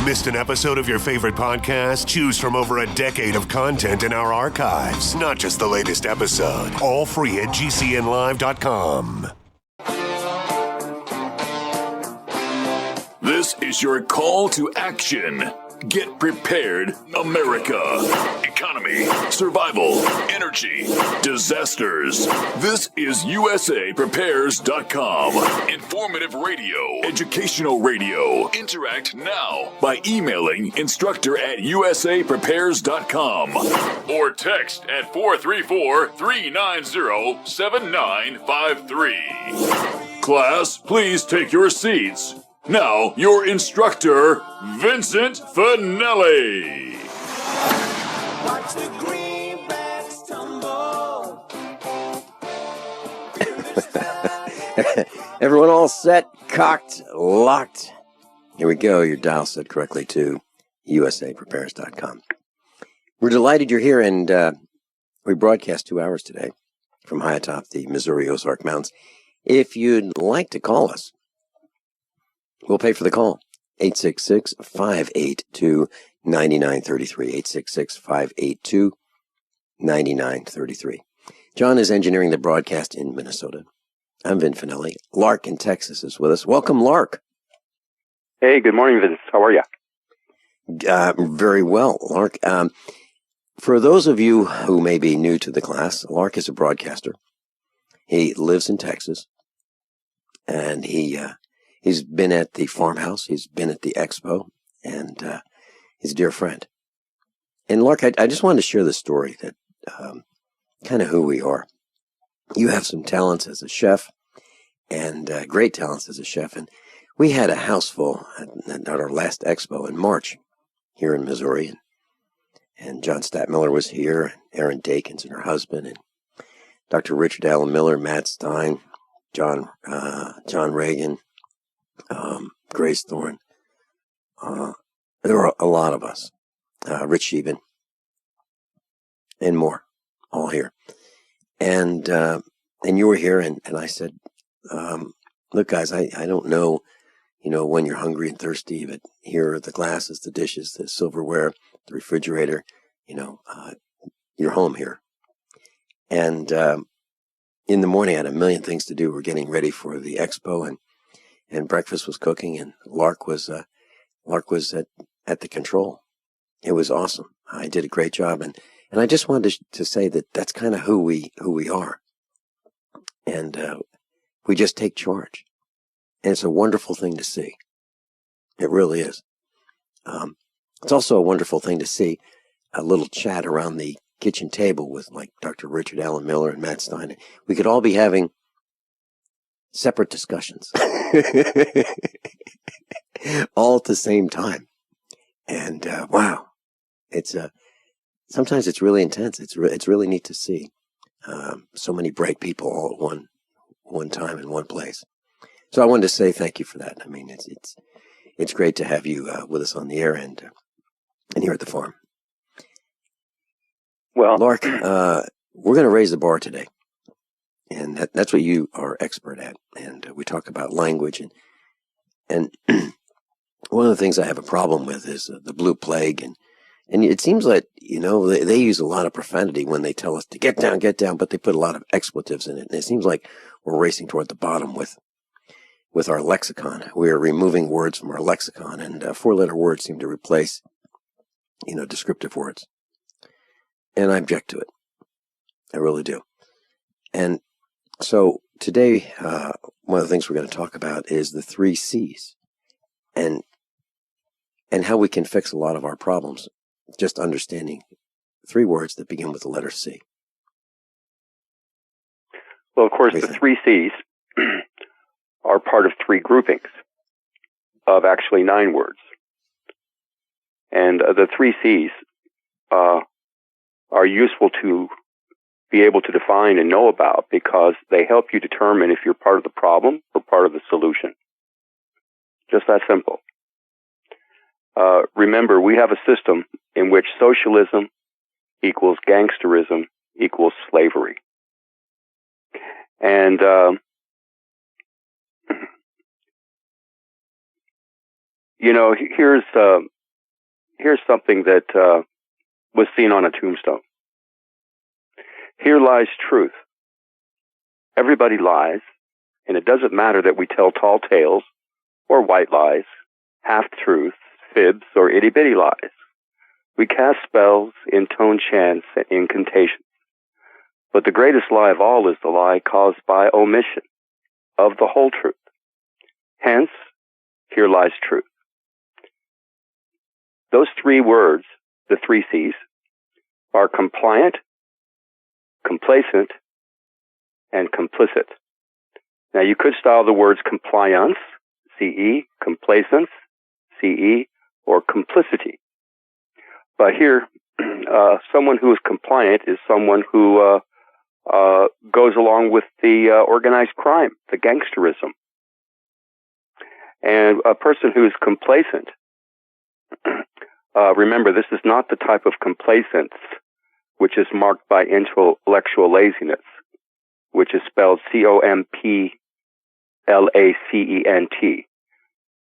Missed an episode of your favorite podcast? Choose from over a decade of content in our archives, not just the latest episode. All free at gcnlive.com. This is your call to action. Get prepared, America. Economy, survival, energy, disasters. This is USAPrepares.com. Informative radio, educational radio. Interact now by emailing instructor@USAPrepares.com or text at 434-390-7953. Class, please take your seats. Now, your instructor, Vincent Finelli. Watch the greenbacks tumble. Everyone all set, cocked, locked. Here we go. Your dial set correctly to USAPrepares.com. We're delighted you're here, and we broadcast 2 hours today from high atop the Missouri Ozark Mountains. If you'd like to call us, we'll pay for the call. 866-582-9933. 866-582-9933. John is engineering the broadcast in Minnesota. I'm Vin Finelli. Lark in Texas is with us. Welcome, Lark. Hey, good morning, Vince. How are you? Very well, Lark. For those of you who may be new to the class, Lark is a broadcaster. He lives in Texas, and he's been at the farmhouse. He's been at the expo, and he's a dear friend. And Lark, I just wanted to share this story that kind of who we are. You have some talents as a chef, and great talents as a chef. And we had a house full at our last expo in March here in Missouri. And John Statmiller was here, and Erin Dakins and her husband, and Dr. Richard Allen Miller, Matt Stein, John Regan, Grace Thorne. There were a lot of us, Rich Shealy, and more, all here. And you were here, and I said, look, guys, I don't know, when you're hungry and thirsty, but here are the glasses, the dishes, the silverware, the refrigerator, you're home here. And in the morning, I had a million things to do. We're getting ready for the expo, and breakfast was cooking, and Lark was at the control. It was awesome. I did a great job, and I just wanted to say that that's kind of who we are, and we just take charge, and it's a wonderful thing to see. It really is. It's also a wonderful thing to see a little chat around the kitchen table with like Dr. Richard Allen Miller and Matt Stein. We could all be having separate discussions all at the same time. And wow, it's sometimes it's really intense. It's really neat to see so many bright people all at one time in one place. So I wanted to say thank you for that. I mean, it's great to have you with us on the air and here at the farm. Well, Lark, we're going to raise the bar today, and that's what you are expert at. And we talk about language, and one of the things I have a problem with is the blue plague, and it seems like they use a lot of profanity when they tell us to get down, but they put a lot of expletives in it, and it seems like we're racing toward the bottom with our lexicon. We are removing words from our lexicon, and 4-letter words seem to replace descriptive words. And I object to it. I really do. And so today, one of the things we're going to talk about is the 3 C's and how we can fix a lot of our problems, just understanding 3 words that begin with the letter C. Well, of course, the 3 C's are part of 3 groupings of actually 9 words. And the 3 C's are useful to be able to define and know about because they help you determine if you're part of the problem or part of the solution. Just that simple. Remember, we have a system in which socialism equals gangsterism equals slavery. And here's something that was seen on a tombstone. Here lies truth. Everybody lies, and it doesn't matter that we tell tall tales or white lies, half-truths, fibs, or itty-bitty lies. We cast spells, intone chants, and incantations. But the greatest lie of all is the lie caused by omission of the whole truth. Hence, here lies truth. Those three words, the three C's, are compliant, complacent, and complicit. Now, you could style the words compliance, C-E, complacence, C-E, or complicity. But here, someone who is compliant is someone who goes along with the organized crime, the gangsterism. And a person who is complacent, remember, this is not the type of complacence which is marked by intellectual laziness, which is spelled C-O-M-P-L-A-C-E-N-T.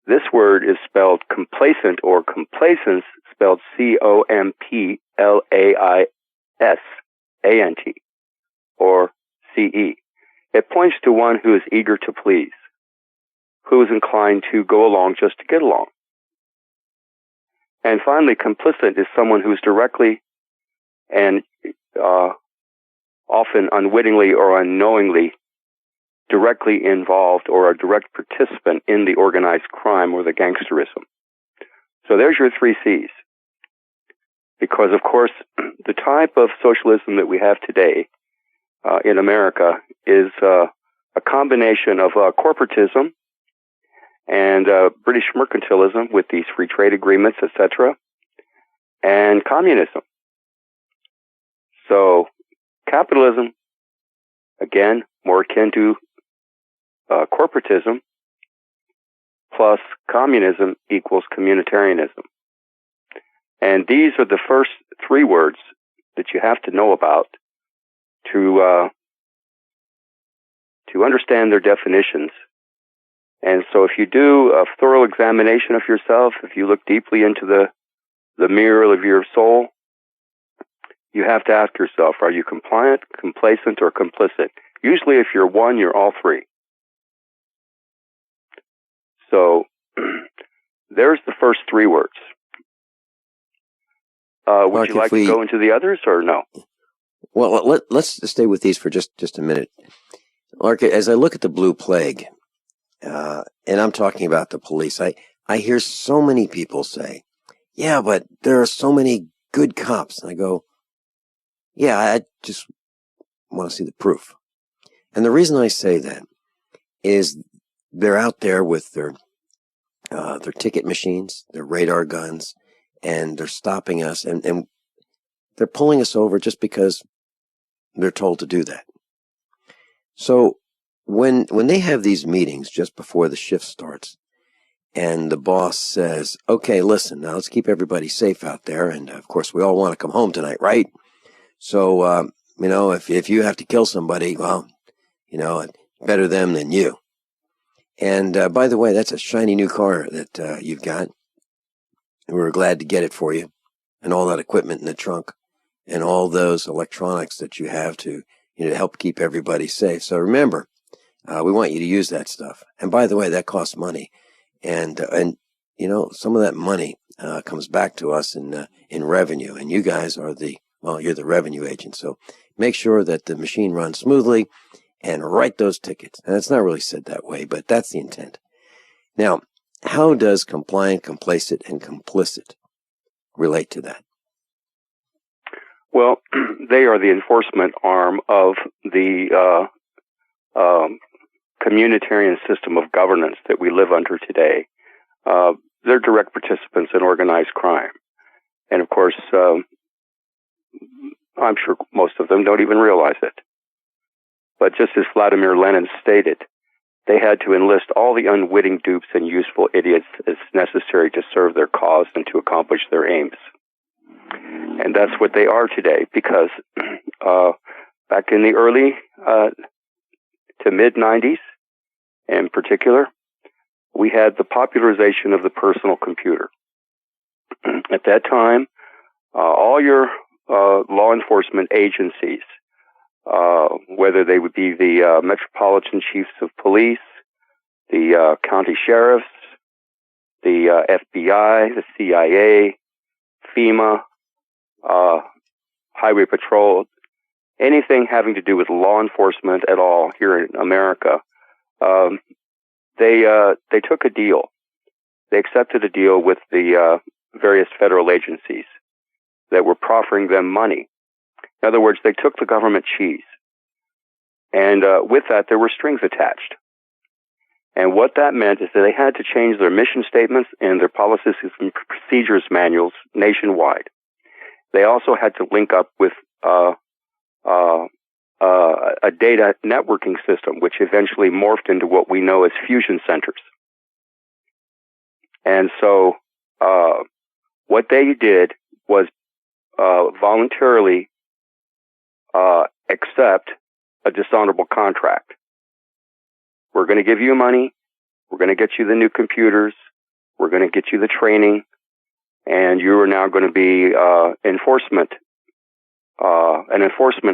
This word is spelled complacent or complacence, spelled C-O-M-P-L-A-I-S-A-N-T, or C-E. It points to one who is eager to please, who is inclined to go along just to get along. And finally, complicit is someone who's directly and often unwittingly or unknowingly directly involved or a direct participant in the organized crime or the gangsterism. So there's your three C's. Because, of course, the type of socialism that we have today in America is a combination of corporatism and British mercantilism with these free trade agreements, etc., and communism. So capitalism, again, more akin to corporatism, plus communism equals communitarianism. And these are the first three words that you have to know about to understand their definitions. And so if you do a thorough examination of yourself, if you look deeply into the mirror of your soul, you have to ask yourself, are you compliant, complacent, or complicit? Usually if you're one, you're all three. So there's the first three words. Would Lark, you like to go into the others or no? Well, let's stay with these for just a minute. Lark, as I look at the Blue Plague, and I'm talking about the police, I hear so many people say, yeah, but there are so many good cops. And I go, yeah, I just want to see the proof. And the reason I say that is they're out there with their ticket machines, their radar guns, and they're stopping us, and they're pulling us over just because they're told to do that. So when they have these meetings just before the shift starts, and the boss says, okay, listen, now let's keep everybody safe out there, and of course we all want to come home tonight, right? So, if you have to kill somebody, well, better them than you. And by the way, that's a shiny new car that you've got. We're glad to get it for you, and all that equipment in the trunk, and all those electronics that you have to help keep everybody safe. So remember, we want you to use that stuff. And by the way, that costs money, and some of that money comes back to us in revenue. And you guys are you're the revenue agent. So make sure that the machine runs smoothly, and write those tickets. And it's not really said that way, but that's the intent. Now, how does compliant, complacent, and complicit relate to that? Well, they are the enforcement arm of the communitarian system of governance that we live under today. They're direct participants in organized crime. And of course, I'm sure most of them don't even realize it. But just as Vladimir Lenin stated, they had to enlist all the unwitting dupes and useful idiots as necessary to serve their cause and to accomplish their aims. And that's what they are today, because back in the early to mid-90s, in particular, we had the popularization of the personal computer. At that time, all your law enforcement agencies, whether they would be the Metropolitan Chiefs of Police, the county sheriffs, the FBI, the CIA, FEMA, Highway Patrol, anything having to do with law enforcement at all here in America, they took a deal. They accepted a deal with the various federal agencies that were proffering them money. In other words, they took the government cheese. And with that, there were strings attached. And what that meant is that they had to change their mission statements and their policies and procedures manuals nationwide. They also had to link up with a data networking system, which eventually morphed into what we know as fusion centers. And so what they did was voluntarily accept a dishonorable contract. We're going to give you money. We're going to get you the new computers. We're going to get you the training. And you are now going to be an enforcement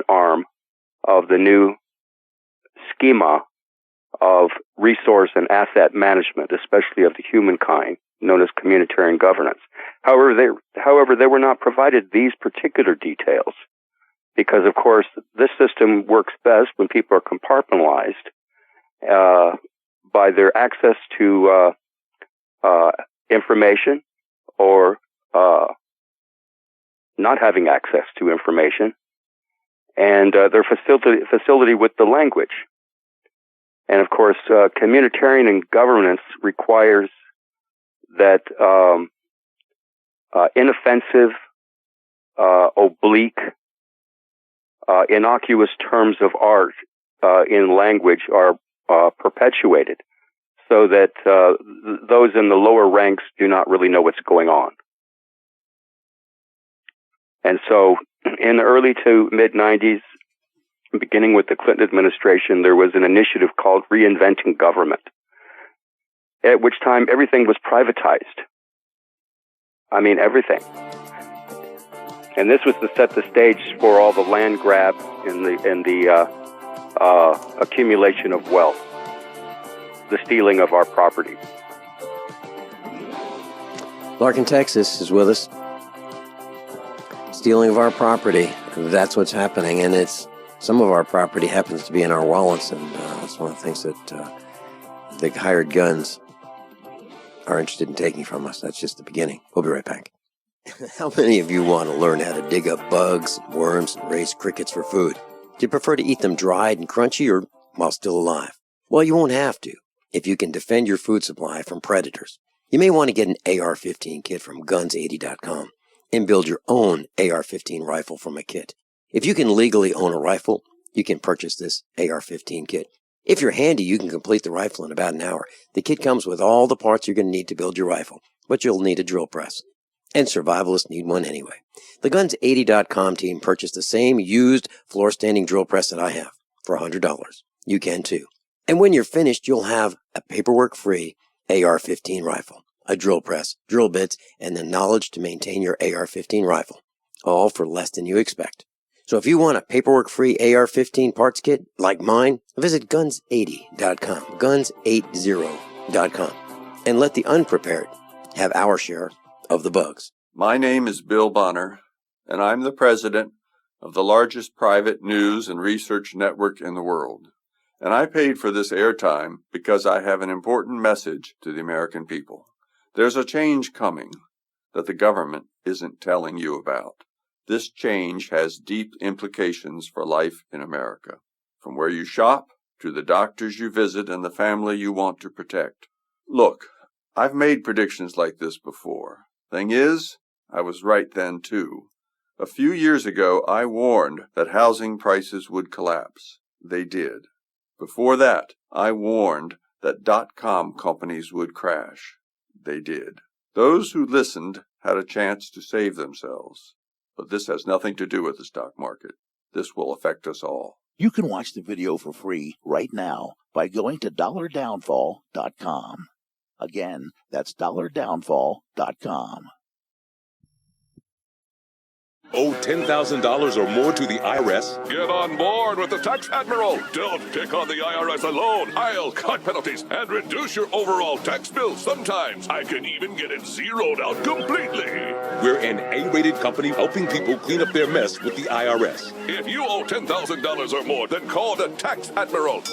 arm of the new schema of resource and asset management, especially of the humankind, known as communitarian governance. However, they were not provided these particular details because, of course, this system works best when people are compartmentalized by their access to information or not having access to information, and their facility with the language. And of course, communitarian and governance requires that inoffensive, oblique, innocuous terms of art in language are perpetuated, so that those in the lower ranks do not really know what's going on. And so in the early to mid-90s, beginning with the Clinton administration, there was an initiative called Reinventing Government, at which time everything was privatized. I mean, everything. And this was to set the stage for all the land grab and the accumulation of wealth, the stealing of our property. Lark in Texas is with us. Stealing of our property. That's what's happening, and it's some of our property happens to be in our wallets, and that's one of the things that the hired guns are interested in taking from us. That's just the beginning. We'll be right back. How many of you want to learn how to dig up bugs, worms, and raise crickets for food? Do you prefer to eat them dried and crunchy or while still alive? Well, you won't have to if you can defend your food supply from predators. You may want to get an AR-15 kit from guns80.com and build your own AR-15 rifle from a kit. If you can legally own a rifle, you can purchase this AR-15 kit. If you're handy, you can complete the rifle in about an hour. The kit comes with all the parts you're going to need to build your rifle, but you'll need a drill press. And survivalists need one anyway. The Guns80.com team purchased the same used floor-standing drill press that I have for $100. You can too. And when you're finished, you'll have a paperwork-free AR-15 rifle, a drill press, drill bits, and the knowledge to maintain your AR-15 rifle, all for less than you expect. So if you want a paperwork-free AR-15 parts kit like mine, visit Guns80.com, Guns80.com, and let the unprepared have our share of the bugs. My name is Bill Bonner, and I'm the president of the largest private news and research network in the world. And I paid for this airtime because I have an important message to the American people. There's a change coming that the government isn't telling you about. This change has deep implications for life in America, from where you shop to the doctors you visit and the family you want to protect. Look, I've made predictions like this before. Thing is, I was right then too. A few years ago, I warned that housing prices would collapse. They did. Before that, I warned that .com companies would crash. They did. Those who listened had a chance to save themselves. But this has nothing to do with the stock market. This will affect us all. You can watch the video for free right now by going to dollardownfall.com. Again, that's dollardownfall.com. Owe $10,000 or more to the IRS? Get on board with the Tax Admiral. Don't pick on the IRS alone. I'll cut penalties and reduce your overall tax bill. Sometimes I can even get it zeroed out completely. We're an A-rated company helping people clean up their mess with the IRS. If you owe $10,000 or more, then call the Tax Admiral.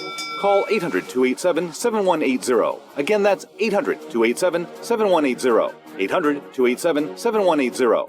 Call 800-287-7180. Again, that's 800-287-7180. 800-287-7180.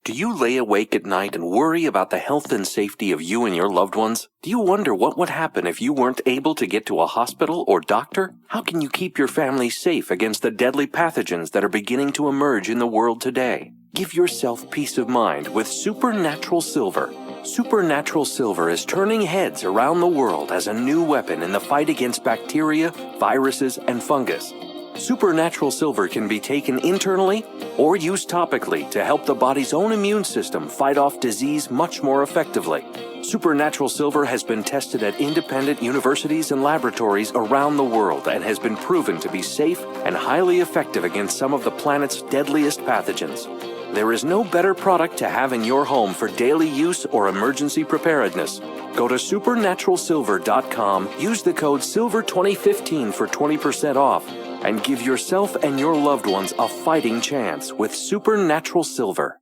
Do you lay awake at night and worry about the health and safety of you and your loved ones? Do you wonder what would happen if you weren't able to get to a hospital or doctor? How can you keep your family safe against the deadly pathogens that are beginning to emerge in the world today? Give yourself peace of mind with Supernatural Silver. Supernatural Silver is turning heads around the world as a new weapon in the fight against bacteria, viruses, and fungus. Supernatural Silver can be taken internally or used topically to help the body's own immune system fight off disease much more effectively. Supernatural Silver has been tested at independent universities and laboratories around the world and has been proven to be safe and highly effective against some of the planet's deadliest pathogens. There is no better product to have in your home for daily use or emergency preparedness. Go to supernaturalsilver.com, use the code SILVER2015 for 20% off, and give yourself and your loved ones a fighting chance with Supernatural Silver.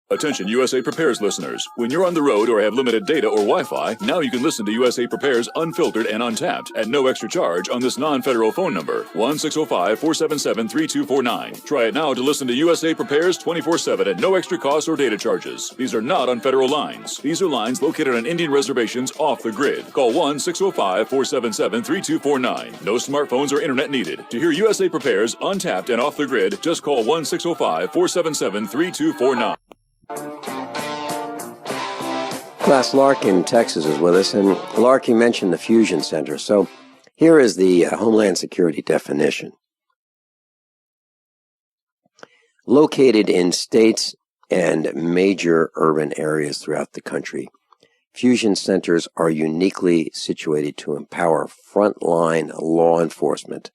Attention USA Prepares listeners. When you're on the road or have limited data or Wi-Fi, now you can listen to USA Prepares unfiltered and untapped at no extra charge on this non-federal phone number, 1-605-477-3249. Try it now to listen to USA Prepares 24/7 at no extra cost or data charges. These are not on federal lines. These are lines located on Indian reservations off the grid. Call 1-605-477-3249. No smartphones or internet needed. To hear USA Prepares untapped and off the grid, just call 1-605-477-3249. Class, Lark in Texas is with us, and Lark, you mentioned the Fusion Center. So here is the Homeland Security definition. Located in states and major urban areas throughout the country, fusion centers are uniquely situated to empower frontline law enforcement,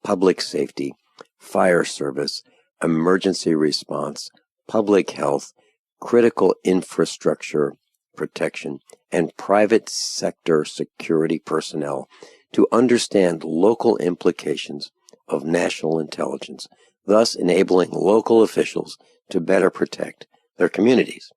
public safety, fire service, emergency response, public health, critical infrastructure protection, and private sector security personnel to understand local implications of national intelligence, thus enabling local officials to better protect their communities.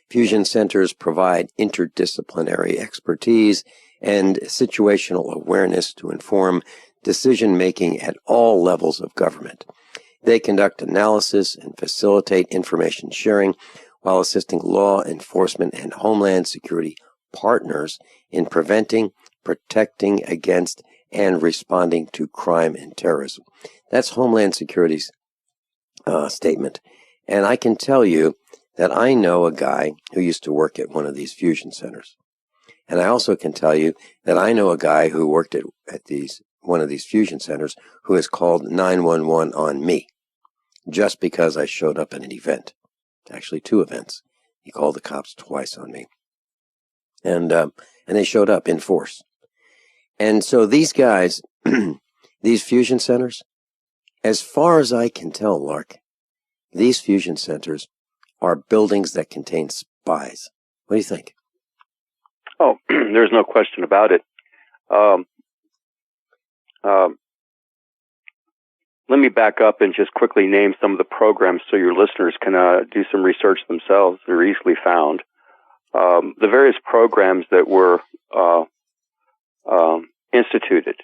Fusion centers provide interdisciplinary expertise and situational awareness to inform decision-making at all levels of government. They conduct analysis and facilitate information sharing while assisting law enforcement and homeland security partners in preventing, protecting against, and responding to crime and terrorism. That's Homeland Security's statement. And I can tell you that I know a guy who used to work at one of these fusion centers. And I also can tell you that I know a guy who worked at one of these fusion centers who has called 911 on me just because I showed up at an event. Actually, 2 events. He called the cops twice on me. And they showed up in force. And so these guys, these fusion centers, as far as I can tell, Lark, these fusion centers are buildings that contain spies. What do you think? Oh, there's no question about it. Let me back up and just quickly name some of the programs so your listeners can do some research themselves. They're easily found. The various programs that were instituted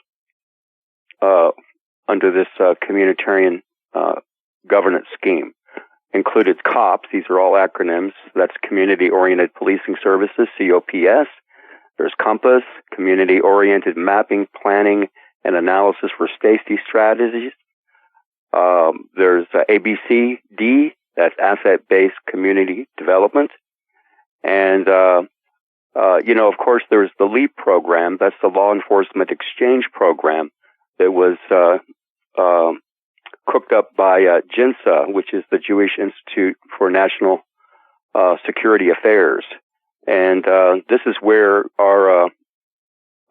under this communitarian governance scheme included COPS. These are all acronyms. That's Community-Oriented Policing Services, COPS. There's COMPAS, Community-Oriented Mapping, Planning, and Analysis for Safety Strategies. There's ABCD, that's Asset-Based Community Development. And, of course, there's the LEAP program. That's the Law Enforcement Exchange Program that was cooked up by JINSA, which is the Jewish Institute for National Security Affairs. And this is where our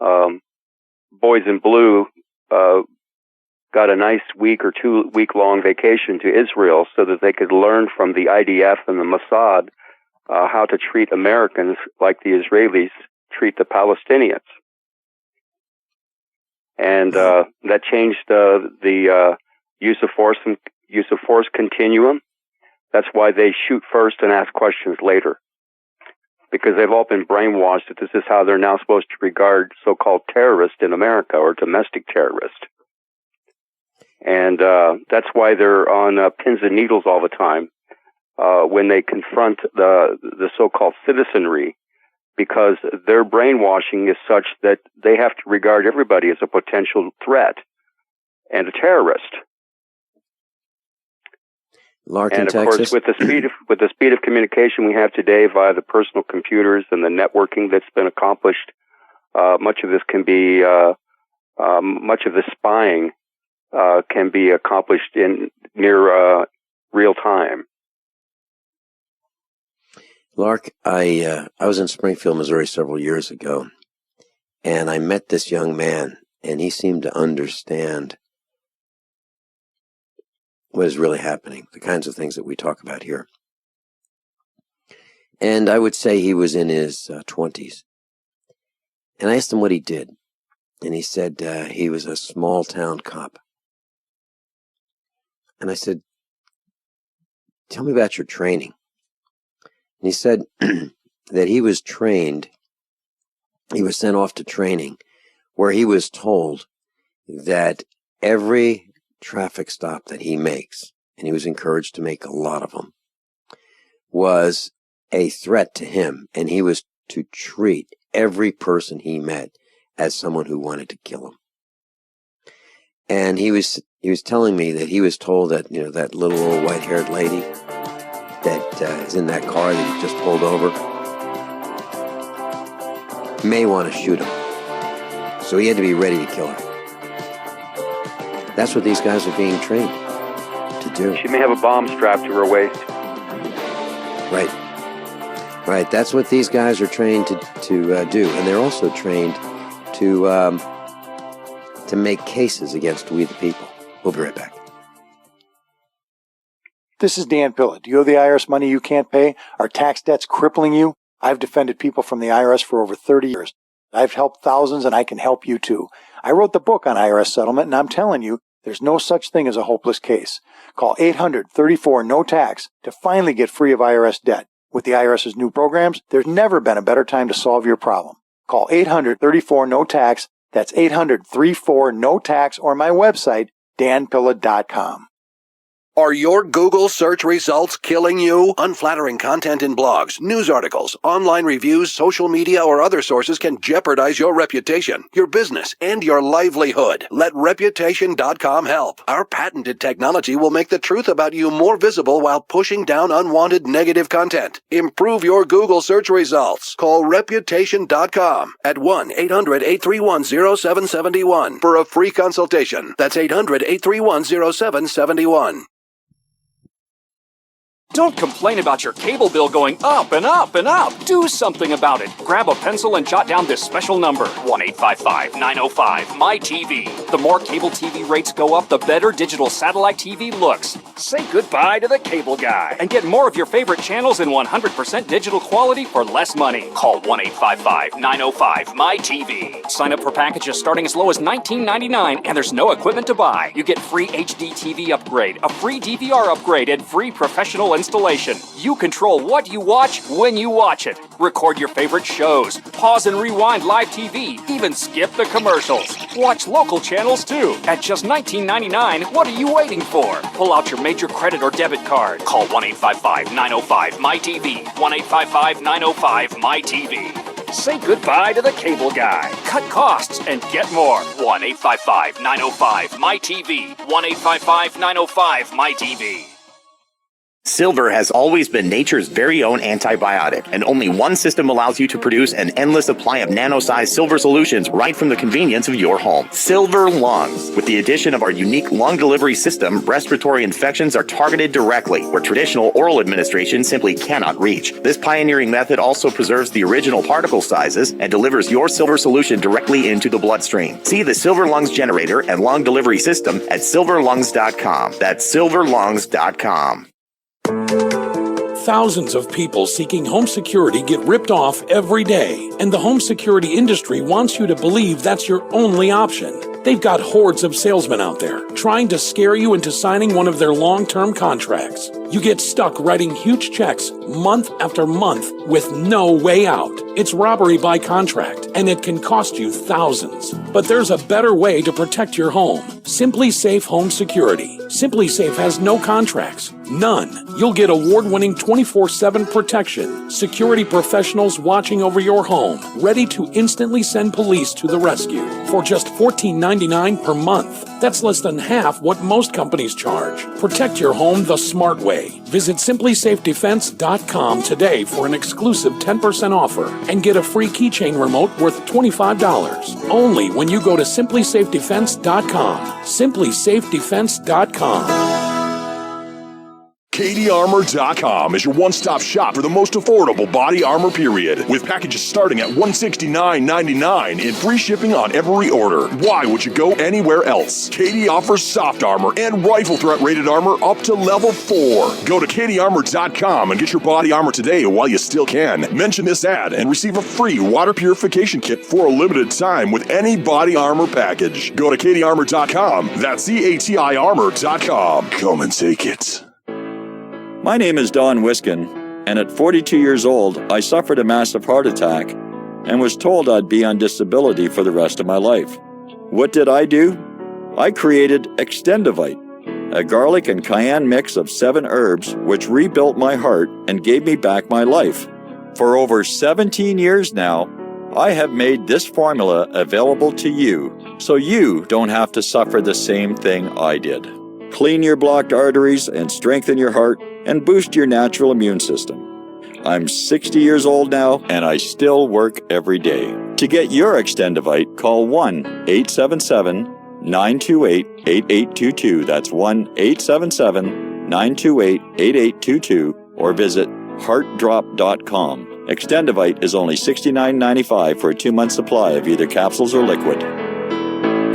boys in blue got a nice week or 2 week long vacation to Israel so that they could learn from the IDF and the Mossad how to treat Americans like the Israelis treat the Palestinians. And that changed the use of force continuum. That's why they shoot first and ask questions later, because they've all been brainwashed that this is how they're now supposed to regard so-called terrorists in America, or domestic terrorists. And that's why they're on pins and needles all the time when they confront the so-called citizenry, because their brainwashing is such that they have to regard everybody as a potential threat and a terrorist. Lark and in of Texas. course, with the speed of communication we have today via the personal computers and the networking that's been accomplished, much of this can be much of the spying can be accomplished in near real time. Lark, I was in Springfield, Missouri several years ago, and I met this young man, and he seemed to understand what is really happening, the kinds of things that we talk about here. And I would say he was in his 20s. And I asked him what he did. And he said he was a small-town cop. And I said, tell me about your training. And he said that he was trained, he was sent off to training, where he was told that every traffic stop that he makes, and he was encouraged to make a lot of them, was a threat to him, and he was to treat every person he met as someone who wanted to kill him. And he was telling me that he was told that, you know, that little old white-haired lady that is in that car that he just pulled over may want to shoot him. So he had to be ready to kill her. That's what these guys are being trained to do. She may have a bomb strapped to her waist. Right. Right. That's what these guys are trained to do. And they're also trained to make cases against we the people. We'll be right back. This is Dan Pilla. Do you owe the IRS money you can't pay? Are tax debts crippling you? I've defended people from the IRS for over 30 years. I've helped thousands, and I can help you too. I wrote the book on IRS settlement, and I'm telling you, there's no such thing as a hopeless case. Call 800-34-NO-TAX to finally get free of IRS debt. With the IRS's new programs, there's never been a better time to solve your problem. Call 800-34-NO-TAX. That's 800-34-NO-TAX, or my website, danpilla.com. Are your Google search results killing you? Unflattering content in blogs, news articles, online reviews, social media, or other sources can jeopardize your reputation, your business, and your livelihood. Let Reputation.com help. Our patented technology will make the truth about you more visible while pushing down unwanted negative content. Improve your Google search results. Call Reputation.com at 1-800-831-0771 for a free consultation. That's 800-831-0771. Don't complain about your cable bill going up and up and up. Do something about it. Grab a pencil and jot down this special number, 1-855-905-MY-TV. The more cable TV rates go up, the better digital satellite TV looks. Say goodbye to the cable guy and get more of your favorite channels in 100% digital quality for less money. Call 1-855-905-MY-TV. Sign up for packages starting as low as $19.99, and there's no equipment to buy. You get free HD TV upgrade, a free DVR upgrade, and free professional installation. You control what you watch when you watch it. Record your favorite shows, pause and rewind live TV, even skip the commercials. Watch local channels too. At just $19.99, what are you waiting for? Pull out your major credit or debit card. Call 1-855-905-MY-TV. 1-855-905-MY-TV. Say goodbye to the cable guy. Cut costs and get more. 1-855-905-MY-TV. 1-855-905-MY-TV. Silver has always been nature's very own antibiotic, and only one system allows you to produce an endless supply of nano-sized silver solutions right from the convenience of your home. Silver Lungs. With the addition of our unique lung delivery system, respiratory infections are targeted directly, where traditional oral administration simply cannot reach. This pioneering method also preserves the original particle sizes and delivers your silver solution directly into the bloodstream. See the Silver Lungs generator and lung delivery system at silverlungs.com. That's silverlungs.com. Thousands of people seeking home security get ripped off every day, and the home security industry wants you to believe that's your only option. They've got hordes of salesmen out there trying to scare you into signing one of their long-term contracts. You get stuck writing huge checks month after month with no way out. It's robbery by contract, and it can cost you thousands. But there's a better way to protect your home. Simply Safe Home Security. Simply Safe has no contracts. None. You'll get award-winning 24/7 protection. Security professionals watching over your home, ready to instantly send police to the rescue for just $14.99 per month. That's less than half what most companies charge. Protect your home the smart way. Visit simplysafedefense.com today for an exclusive 10% offer and get a free keychain remote worth $25. Only when you go to simplysafedefense.com. simplysafedefense.com. KDArmor.com is your one-stop shop for the most affordable body armor period, with packages starting at $169.99 and free shipping on every order. Why would you go anywhere else? KD offers soft armor and rifle threat rated armor up to level 4. Go to KDArmor.com and get your body armor today while you still can. Mention this ad and receive a free water purification kit for a limited time with any body armor package. Go to KDArmor.com. That's CATI armor.com. Come and take it. My name is Don Wiskin, and at 42 years old, I suffered a massive heart attack and was told I'd be on disability for the rest of my life. What did I do? I created Extendivite, a garlic and cayenne mix of 7 herbs which rebuilt my heart and gave me back my life. For over 17 years now, I have made this formula available to you, so you don't have to suffer the same thing I did. Clean your blocked arteries and strengthen your heart and boost your natural immune system. I'm 60 years old now, and I still work every day. To get your Extendivite, call 1-877-928-8822. That's 1-877-928-8822, or visit heartdrop.com. Extendivite is only $69.95 for a 2-month supply of either capsules or liquid.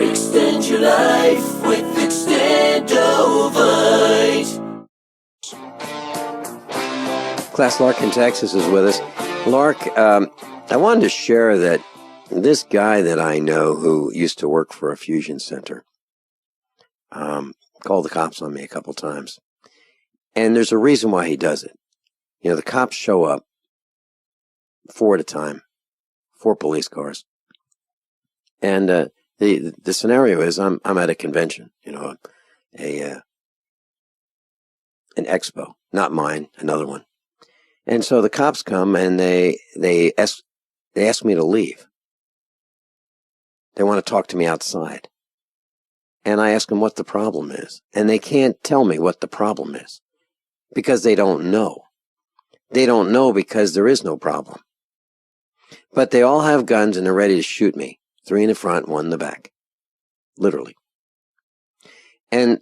Extend your life with Extendovite. Class Lark in Texas is with us. Lark, I wanted to share that this guy that I know who used to work for a fusion center called the cops on me a couple times. And there's a reason why he does it. You know, the cops show up 4 at a time, 4 police cars. And the scenario is I'm at a convention, you know, an expo, not mine, another one. And so the cops come and they ask me to leave. They want to talk to me outside. And I ask them what the problem is. And they can't tell me what the problem is because they don't know. They don't know because there is no problem. But they all have guns and they're ready to shoot me. 3 in the front, 1 in the back. Literally. And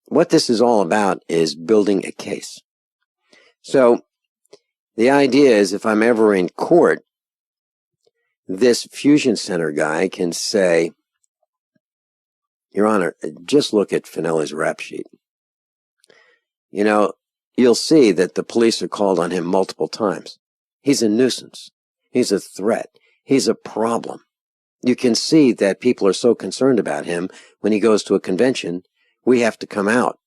what this is all about is building a case. So the idea is if I'm ever in court, this fusion center guy can say, Your Honor, just look at Finelli's rap sheet. You know, you'll see that the police are called on him multiple times. He's a nuisance. He's a threat. He's a problem. You can see that people are so concerned about him when he goes to a convention, we have to come out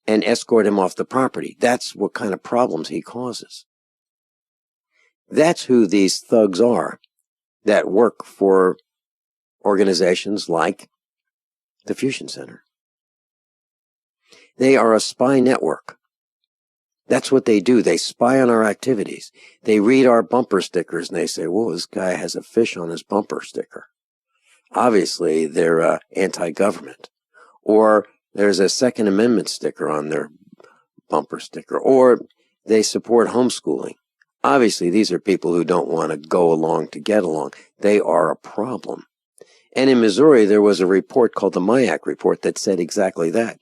and escort him off the property. That's what kind of problems he causes. That's who these thugs are that work for organizations like the Fusion Center. They are a spy network. That's what they do. They spy on our activities. They read our bumper stickers and they say, whoa, this guy has a fish on his bumper sticker. Obviously, they're anti-government. Or there's a Second Amendment sticker on their bumper sticker, or they support homeschooling. Obviously, these are people who don't want to go along to get along. They are a problem. And in Missouri, there was a report called the MIAC report that said exactly that.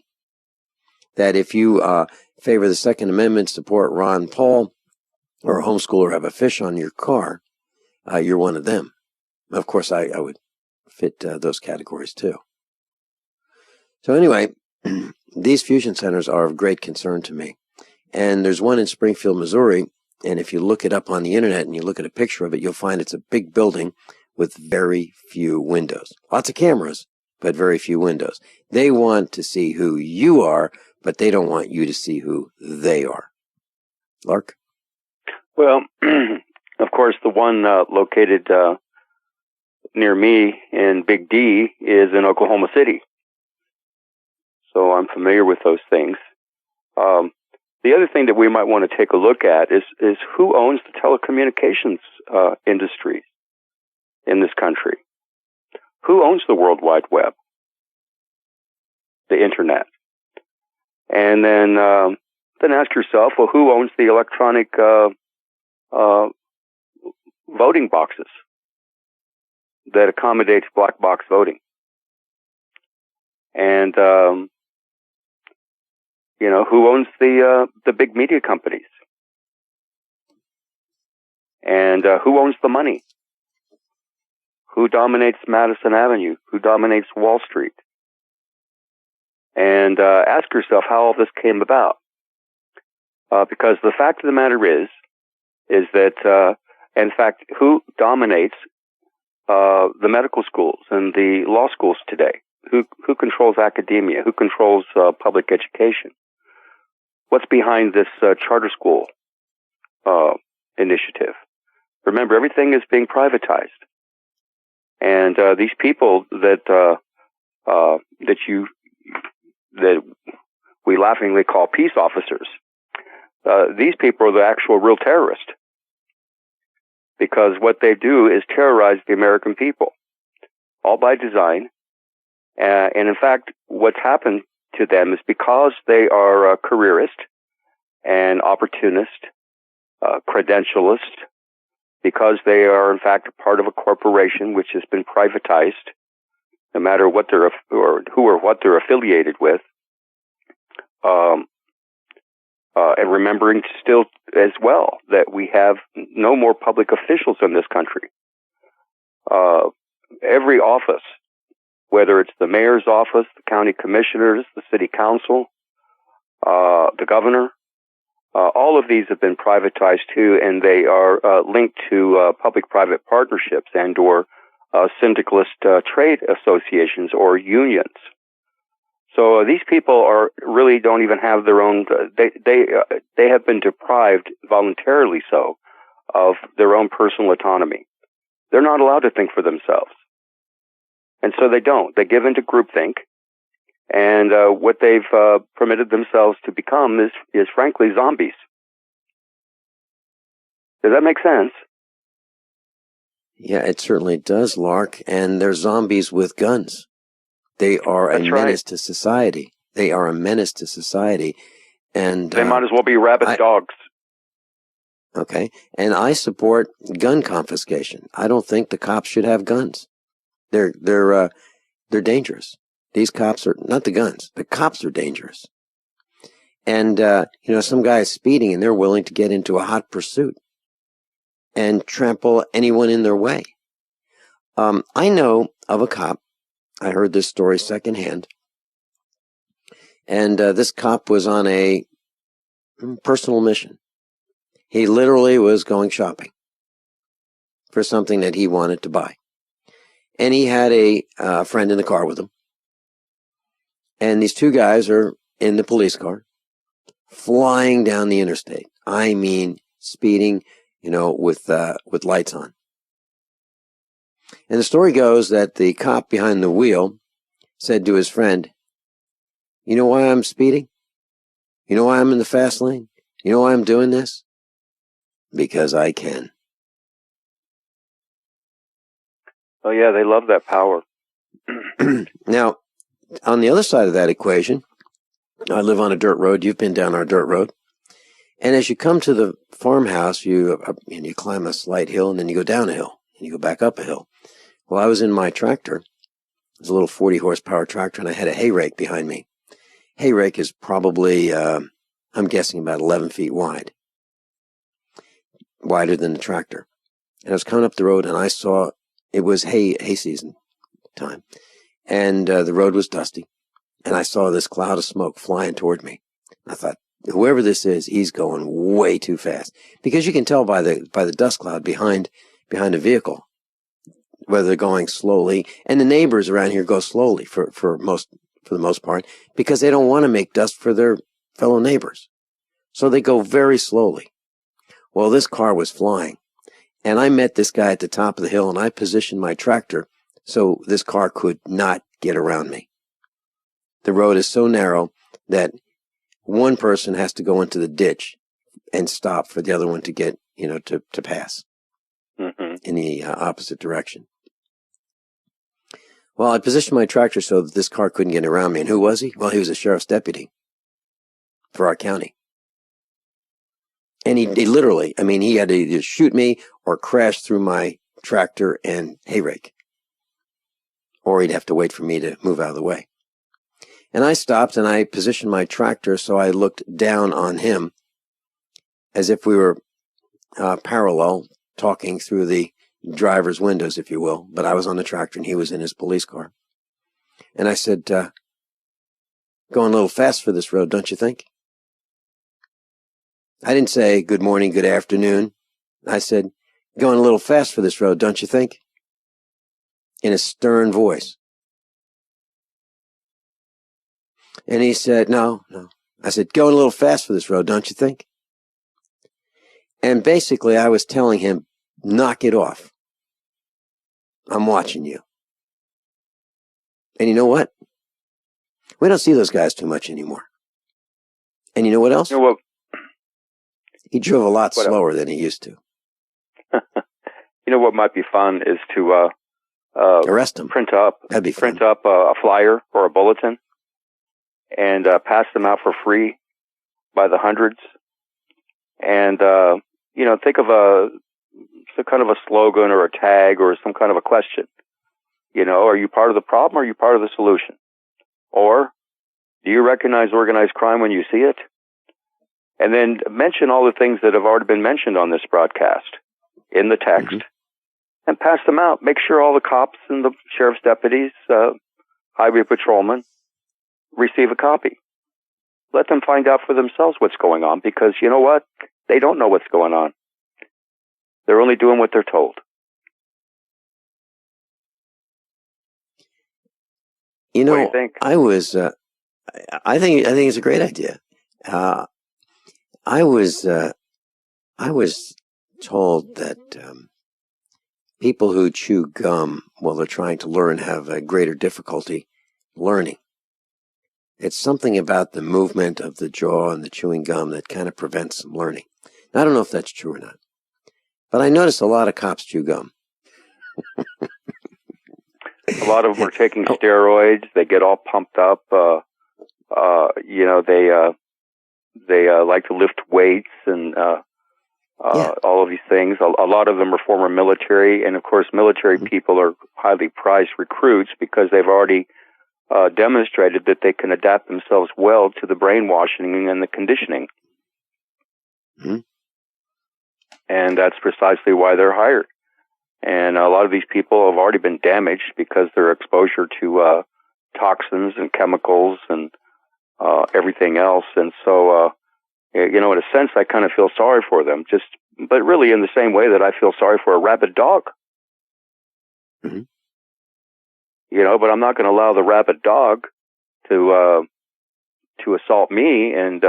That if you favor the Second Amendment, support Ron Paul, or a homeschooler have a fish on your car, you're one of them. Of course, I would fit those categories too. So anyway, these fusion centers are of great concern to me. And there's one in Springfield, Missouri, and if you look it up on the internet and you look at a picture of it, you'll find it's a big building with very few windows. Lots of cameras, but very few windows. They want to see who you are, but they don't want you to see who they are. Lark? Well, of course, the one located near me in Big D is in Oklahoma City. So I'm familiar with those things. The other thing that we might want to take a look at is who owns the telecommunications industry in this country? Who owns the World Wide Web? The Internet. And then ask yourself, well, who owns the electronic voting boxes that accommodates black box voting? And who owns the big media companies? And who owns the money? Who dominates Madison Avenue? Who dominates Wall Street? And ask yourself how all this came about. Because the fact of the matter is that, in fact, who dominates the medical schools and the law schools today? Who controls academia? Who controls public education? What's behind this charter school initiative? Remember, everything is being privatized, and these people that we laughingly call peace officers, these people are the actual real terrorists, because what they do is terrorize the American people, all by design. And in fact, what's happened to them is because they are careerist and opportunist, credentialist, because they are in fact a part of a corporation which has been privatized, no matter what they're what they're affiliated with. And remembering still as well that we have no more public officials in this country. Every office, whether it's the mayor's office, the county commissioners, the city council, the governor, all of these have been privatized too, and they are linked to public-private partnerships and or syndicalist trade associations or unions. So these people really don't even have their own. They have been deprived voluntarily so of their own personal autonomy. They're not allowed to think for themselves. And so they don't. They give into groupthink, and what they've permitted themselves to become is frankly zombies. Does that make sense? Yeah, it certainly does, Lark. And they're zombies with guns. They are a menace to society. They are a menace to society, and they might as well be rabid dogs. Okay, and I support gun confiscation. I don't think the cops should have guns. They're dangerous. These cops are not the guns. The cops are dangerous. And some guy is speeding, and they're willing to get into a hot pursuit and trample anyone in their way. I know of a cop. I heard this story secondhand. And this cop was on a personal mission. He literally was going shopping for something that he wanted to buy. And he had a friend in the car with him. And these two guys are in the police car, flying down the interstate. I mean, speeding, with lights on. And the story goes that the cop behind the wheel said to his friend, "You know why I'm speeding? You know why I'm in the fast lane? You know why I'm doing this? Because I can." Oh yeah, they love that power. Now, on the other side of that equation, I live on a dirt road. You've been down our dirt road. And as you come to the farmhouse, you climb a slight hill, and then you go down a hill, and you go back up a hill. Well, I was in my tractor. It was a little 40 horsepower tractor, and I had a hay rake behind me. Hay rake is probably, I'm guessing, about 11 feet wide. Wider than the tractor. And I was coming up the road, and I saw it was hay season time. And the road was dusty. And I saw this cloud of smoke flying toward me. I thought, whoever this is, he's going way too fast. Because you can tell by the dust cloud behind a vehicle whether they're going slowly. And the neighbors around here go slowly for the most part, because they don't want to make dust for their fellow neighbors. So they go very slowly. Well, this car was flying. And I met this guy at the top of the hill, and I positioned my tractor so this car could not get around me. The road is so narrow that one person has to go into the ditch and stop for the other one to get, to pass in the opposite direction. Well, I positioned my tractor so that this car couldn't get around me. And who was he? Well, he was a sheriff's deputy for our county. And he literally, he had to either shoot me or crash through my tractor and hay rake. Or he'd have to wait for me to move out of the way. And I stopped and I positioned my tractor so I looked down on him as if we were parallel, talking through the driver's windows, if you will. But I was on the tractor and he was in his police car. And I said, going a little fast for this road, don't you think? I didn't say good morning, good afternoon. I said, going a little fast for this road, don't you think? In a stern voice. And he said, no. I said, going a little fast for this road, don't you think? And basically I was telling him, knock it off. I'm watching you. And you know what? We don't see those guys too much anymore. And you know what else? You know what? He drove a lot slower than he used to. You know what might be fun is to arrest him. Print up a flyer or a bulletin and pass them out for free by the hundreds. And think of some kind of a slogan or a tag or some kind of a question. Are you part of the problem or are you part of the solution? Or do you recognize organized crime when you see it? And then mention all the things that have already been mentioned on this broadcast in the text and pass them out. Make sure all the cops and the sheriff's deputies, highway patrolmen receive a copy. Let them find out for themselves what's going on, because you know what? They don't know what's going on. They're only doing what they're told. What do you think? I think it's a great idea. I was told that people who chew gum while they're trying to learn have a greater difficulty learning. It's something about the movement of the jaw and the chewing gum that kind of prevents some learning. Now, I don't know if that's true or not, but I notice a lot of cops chew gum. A lot of them are taking steroids. They get all pumped up. They like to lift weights and all of these things. A lot of them are former military, and of course, military people are highly prized recruits because they've already demonstrated that they can adapt themselves well to the brainwashing and the conditioning. And that's precisely why they're hired. And a lot of these people have already been damaged because their exposure to toxins and chemicals and everything else. And so, in a sense, I kind of feel sorry for them, but really in the same way that I feel sorry for a rabid dog. But I'm not going to allow the rabid dog to assault me and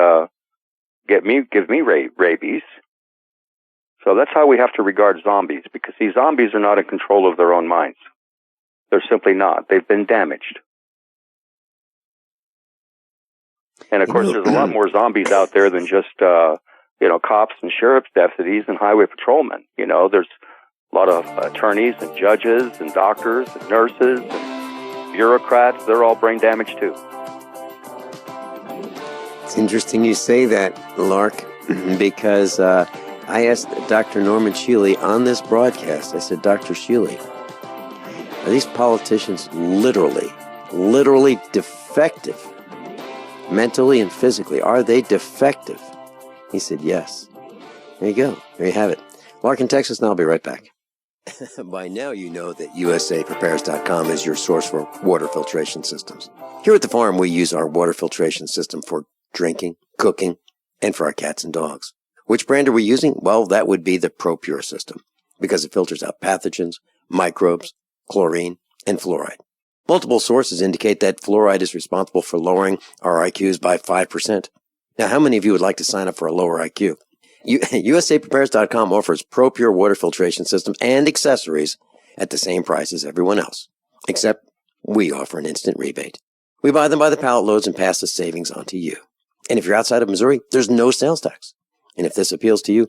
give me rabies. So that's how we have to regard zombies, because these zombies are not in control of their own minds. They're simply not. They've been damaged. And of course, there's a lot more zombies out there than just, cops and sheriff's deputies and highway patrolmen. There's a lot of attorneys and judges and doctors and nurses and bureaucrats. They're all brain damaged too. It's interesting you say that, Lark, because I asked Dr. Norman Shealy on this broadcast, I said, Dr. Shealy, are these politicians literally defective? Mentally and physically, are they defective? He said, yes. There you go. There you have it. Lark in Texas, and I'll be right back. By now you know that USAPrepares.com is your source for water filtration systems. Here at the farm, we use our water filtration system for drinking, cooking, and for our cats and dogs. Which brand are we using? Well, that would be the ProPure system, because it filters out pathogens, microbes, chlorine, and fluoride. Multiple sources indicate that fluoride is responsible for lowering our IQs by 5%. Now, how many of you would like to sign up for a lower IQ? USAPrepares.com offers ProPure water filtration systems and accessories at the same price as everyone else, except we offer an instant rebate. We buy them by the pallet loads and pass the savings on to you. And if you're outside of Missouri, there's no sales tax. And if this appeals to you,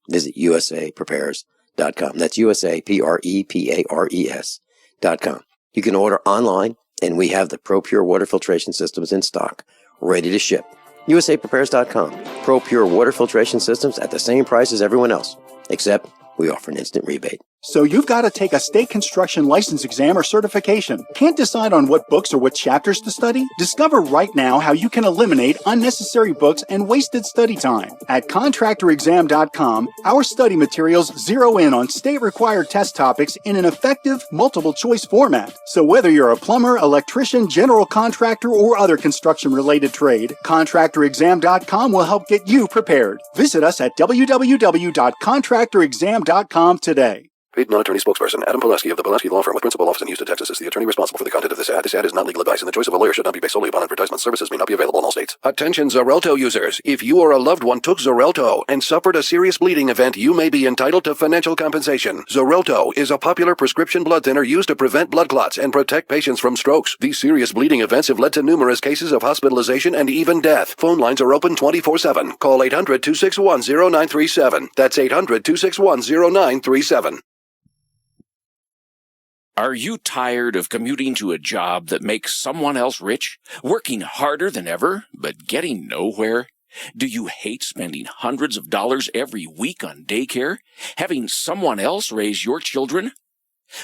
visit USAPrepares.com. That's USAPrepares.com. You can order online, and we have the ProPure water filtration systems in stock, ready to ship. USAPrepares.com. ProPure water filtration systems at the same price as everyone else, except we offer an instant rebate. So you've got to take a state construction license exam or certification. Can't decide on what books or what chapters to study? Discover right now how you can eliminate unnecessary books and wasted study time. At contractorexam.com, our study materials zero in on state-required test topics in an effective, multiple-choice format. So whether you're a plumber, electrician, general contractor, or other construction-related trade, contractorexam.com will help get you prepared. Visit us at www.contractorexam.com today. Paid non-attorney spokesperson Adam Pulaski of the Pulaski Law Firm with principal office in Houston, Texas is the attorney responsible for the content of this ad. This ad is not legal advice, and the choice of a lawyer should not be based solely upon advertisement. Services may not be available in all states. Attention Xarelto users. If you or a loved one took Xarelto and suffered a serious bleeding event, you may be entitled to financial compensation. Xarelto is a popular prescription blood thinner used to prevent blood clots and protect patients from strokes. These serious bleeding events have led to numerous cases of hospitalization and even death. Phone lines are open 24/7. Call 800-261-0937. That's 800-261-0937. Are you tired of commuting to a job that makes someone else rich, working harder than ever, but getting nowhere? Do you hate spending hundreds of dollars every week on daycare, having someone else raise your children?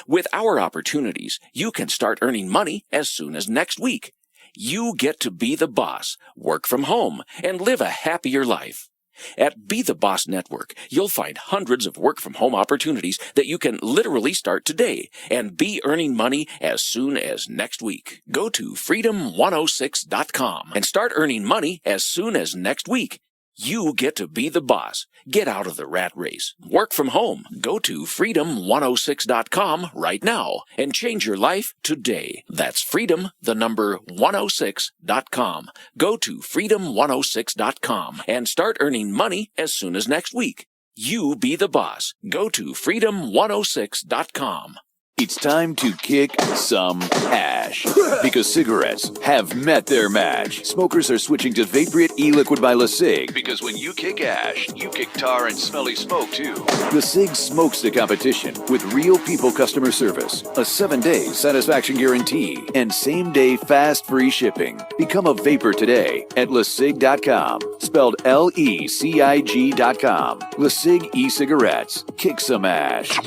With our opportunities, you can start earning money as soon as next week. You get to be the boss, work from home, and live a happier life. At Be the Boss Network, you'll find hundreds of work-from-home opportunities that you can literally start today and be earning money as soon as next week. Go to freedom106.com and start earning money as soon as next week. You get to be the boss. Get out of the rat race. Work from home. Go to freedom106.com right now and change your life today. That's freedom, the number 106.com. Go to freedom106.com and start earning money as soon as next week. You be the boss. Go to freedom106.com. It's time to kick some ash, because cigarettes have met their match. Smokers are switching to Vaporite e-liquid by LeSig, because when you kick ash, you kick tar and smelly smoke too. LeSig smokes the competition with real people customer service, a 7-day satisfaction guarantee, and same-day fast free shipping. Become a vapor today at LeSig.com, spelled LECIG.com. LeSig e-cigarettes. Kick some ash.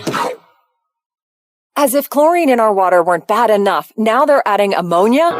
As if chlorine in our water weren't bad enough, now they're adding ammonia?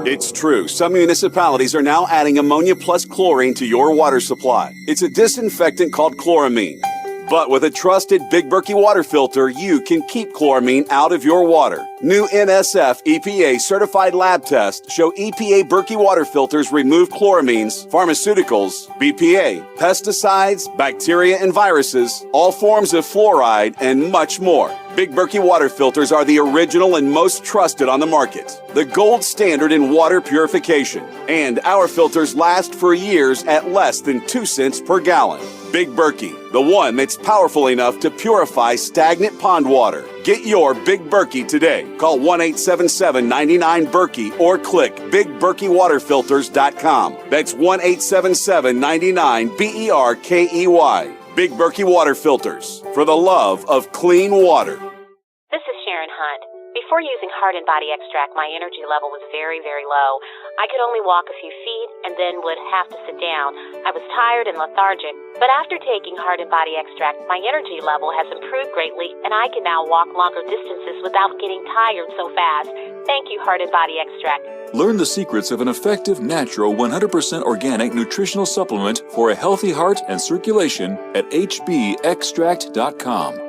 It's true. Some municipalities are now adding ammonia plus chlorine to your water supply. It's a disinfectant called chloramine. But with a trusted Big Berkey water filter, you can keep chloramine out of your water. New NSF EPA certified lab tests show EPA Berkey water filters remove chloramines, pharmaceuticals, BPA, pesticides, bacteria and viruses, all forms of fluoride, and much more. Big Berkey water filters are the original and most trusted on the market. The gold standard in water purification. And our filters last for years at less than 2 cents per gallon. Big Berkey, the one that's powerful enough to purify stagnant pond water. Get your Big Berkey today. Call 1-877-99-BERKEY or click BigBerkeyWaterFilters.com. That's 1-877-99-BERKEY. Big Berkey Water Filters, for the love of clean water. This is Sharon Hunt. Before using Heart and Body Extract, my energy level was very, very low. I could only walk a few feet and then would have to sit down. I was tired and lethargic. But after taking Heart and Body Extract, my energy level has improved greatly, and I can now walk longer distances without getting tired so fast. Thank you, Heart and Body Extract. Learn the secrets of an effective, natural, 100% organic nutritional supplement for a healthy heart and circulation at hbextract.com.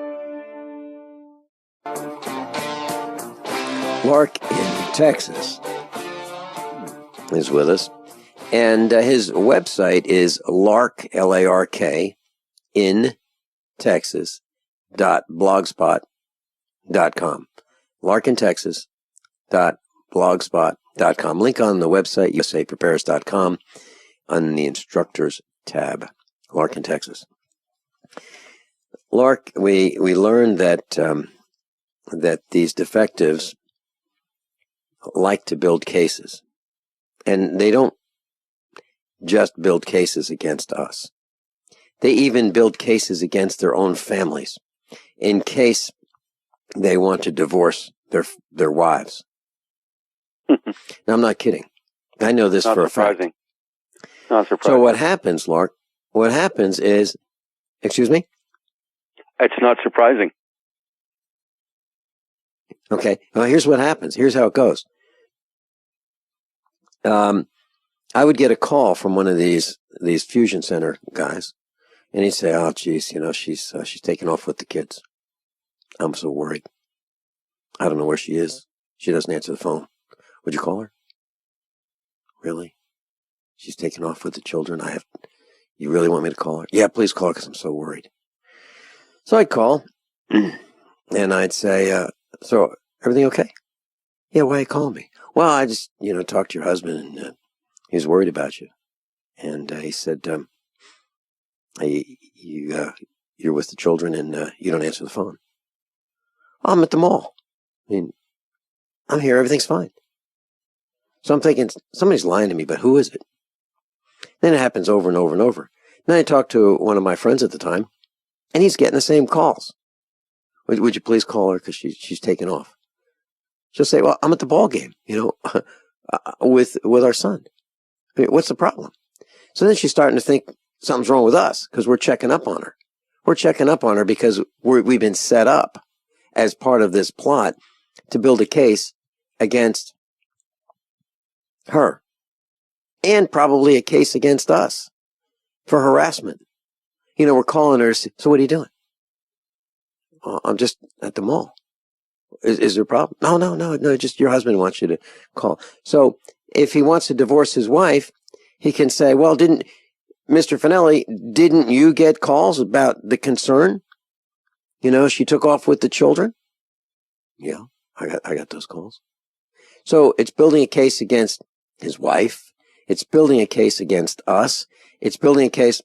Lark in Texas is with us, and his website is Lark, L-A-R-K, in Texas.blogspot.com. larkintexas.blogspot.com. Link on the website, usaprepares.com, on the instructors tab. Lark in Texas. Lark, we learned that that these defectives like to build cases, and they don't just build cases against us. They even build cases against their own families in case they want to divorce their wives. Now, I'm not kidding. I know this for a fact. Not surprising. So what happens, Lark? What happens is, excuse me? It's not surprising. Okay. Well, here's what happens. Here's how it goes. I would get a call from one of these fusion center guys, and he'd say, "Oh, geez, she's taking off with the kids. I'm so worried. I don't know where she is. She doesn't answer the phone. Would you call her? Really? She's taking off with the children. You really want me to call her? Yeah, please call her because I'm so worried." So I'd call, and I'd say, "So everything okay?" "Yeah, why are you calling me?" "Well, I just, talked to your husband, and he's worried about you." And he said, "You're with the children, and you don't answer the phone." "I'm at the mall. I'm here. Everything's fine." So I'm thinking, somebody's lying to me, but who is it? Then it happens over and over and over. Then I talked to one of my friends at the time, and he's getting the same calls. Would you please call her because she's taking off? She'll say, "Well, I'm at the ball game, with our son. What's the problem?" So then she's starting to think something's wrong with us because we're checking up on her. We're checking up on her because we've been set up as part of this plot to build a case against her, and probably a case against us for harassment. We're calling her. "So what are you doing?" "I'm just at the mall." Is there a problem?" No, just your husband wants you to call. So if he wants to divorce his wife, he can say, "Well, Mr. Finelli, didn't you get calls about the concern? She took off with the children?" "Yeah, I got those calls." So it's building a case against his wife. It's building a case against us. It's building a case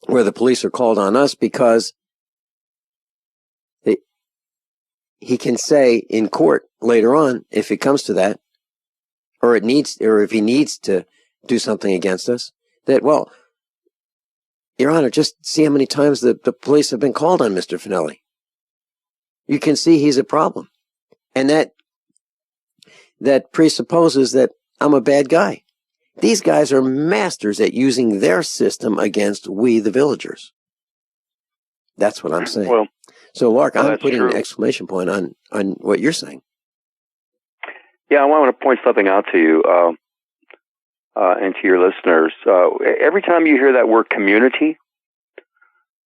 where the police are called on us because he can say in court later on, if it comes to that, or if he needs to do something against us, that, "Well, Your Honor, just see how many times the police have been called on Mr. Finelli. You can see he's a problem. And that presupposes that I'm a bad guy. These guys are masters at using their system against we, the villagers." That's what I'm saying. Well, so, Lark, I'm putting true. an exclamation point on what you're saying. Yeah, I want to point something out to you and to your listeners. Every time you hear that word community,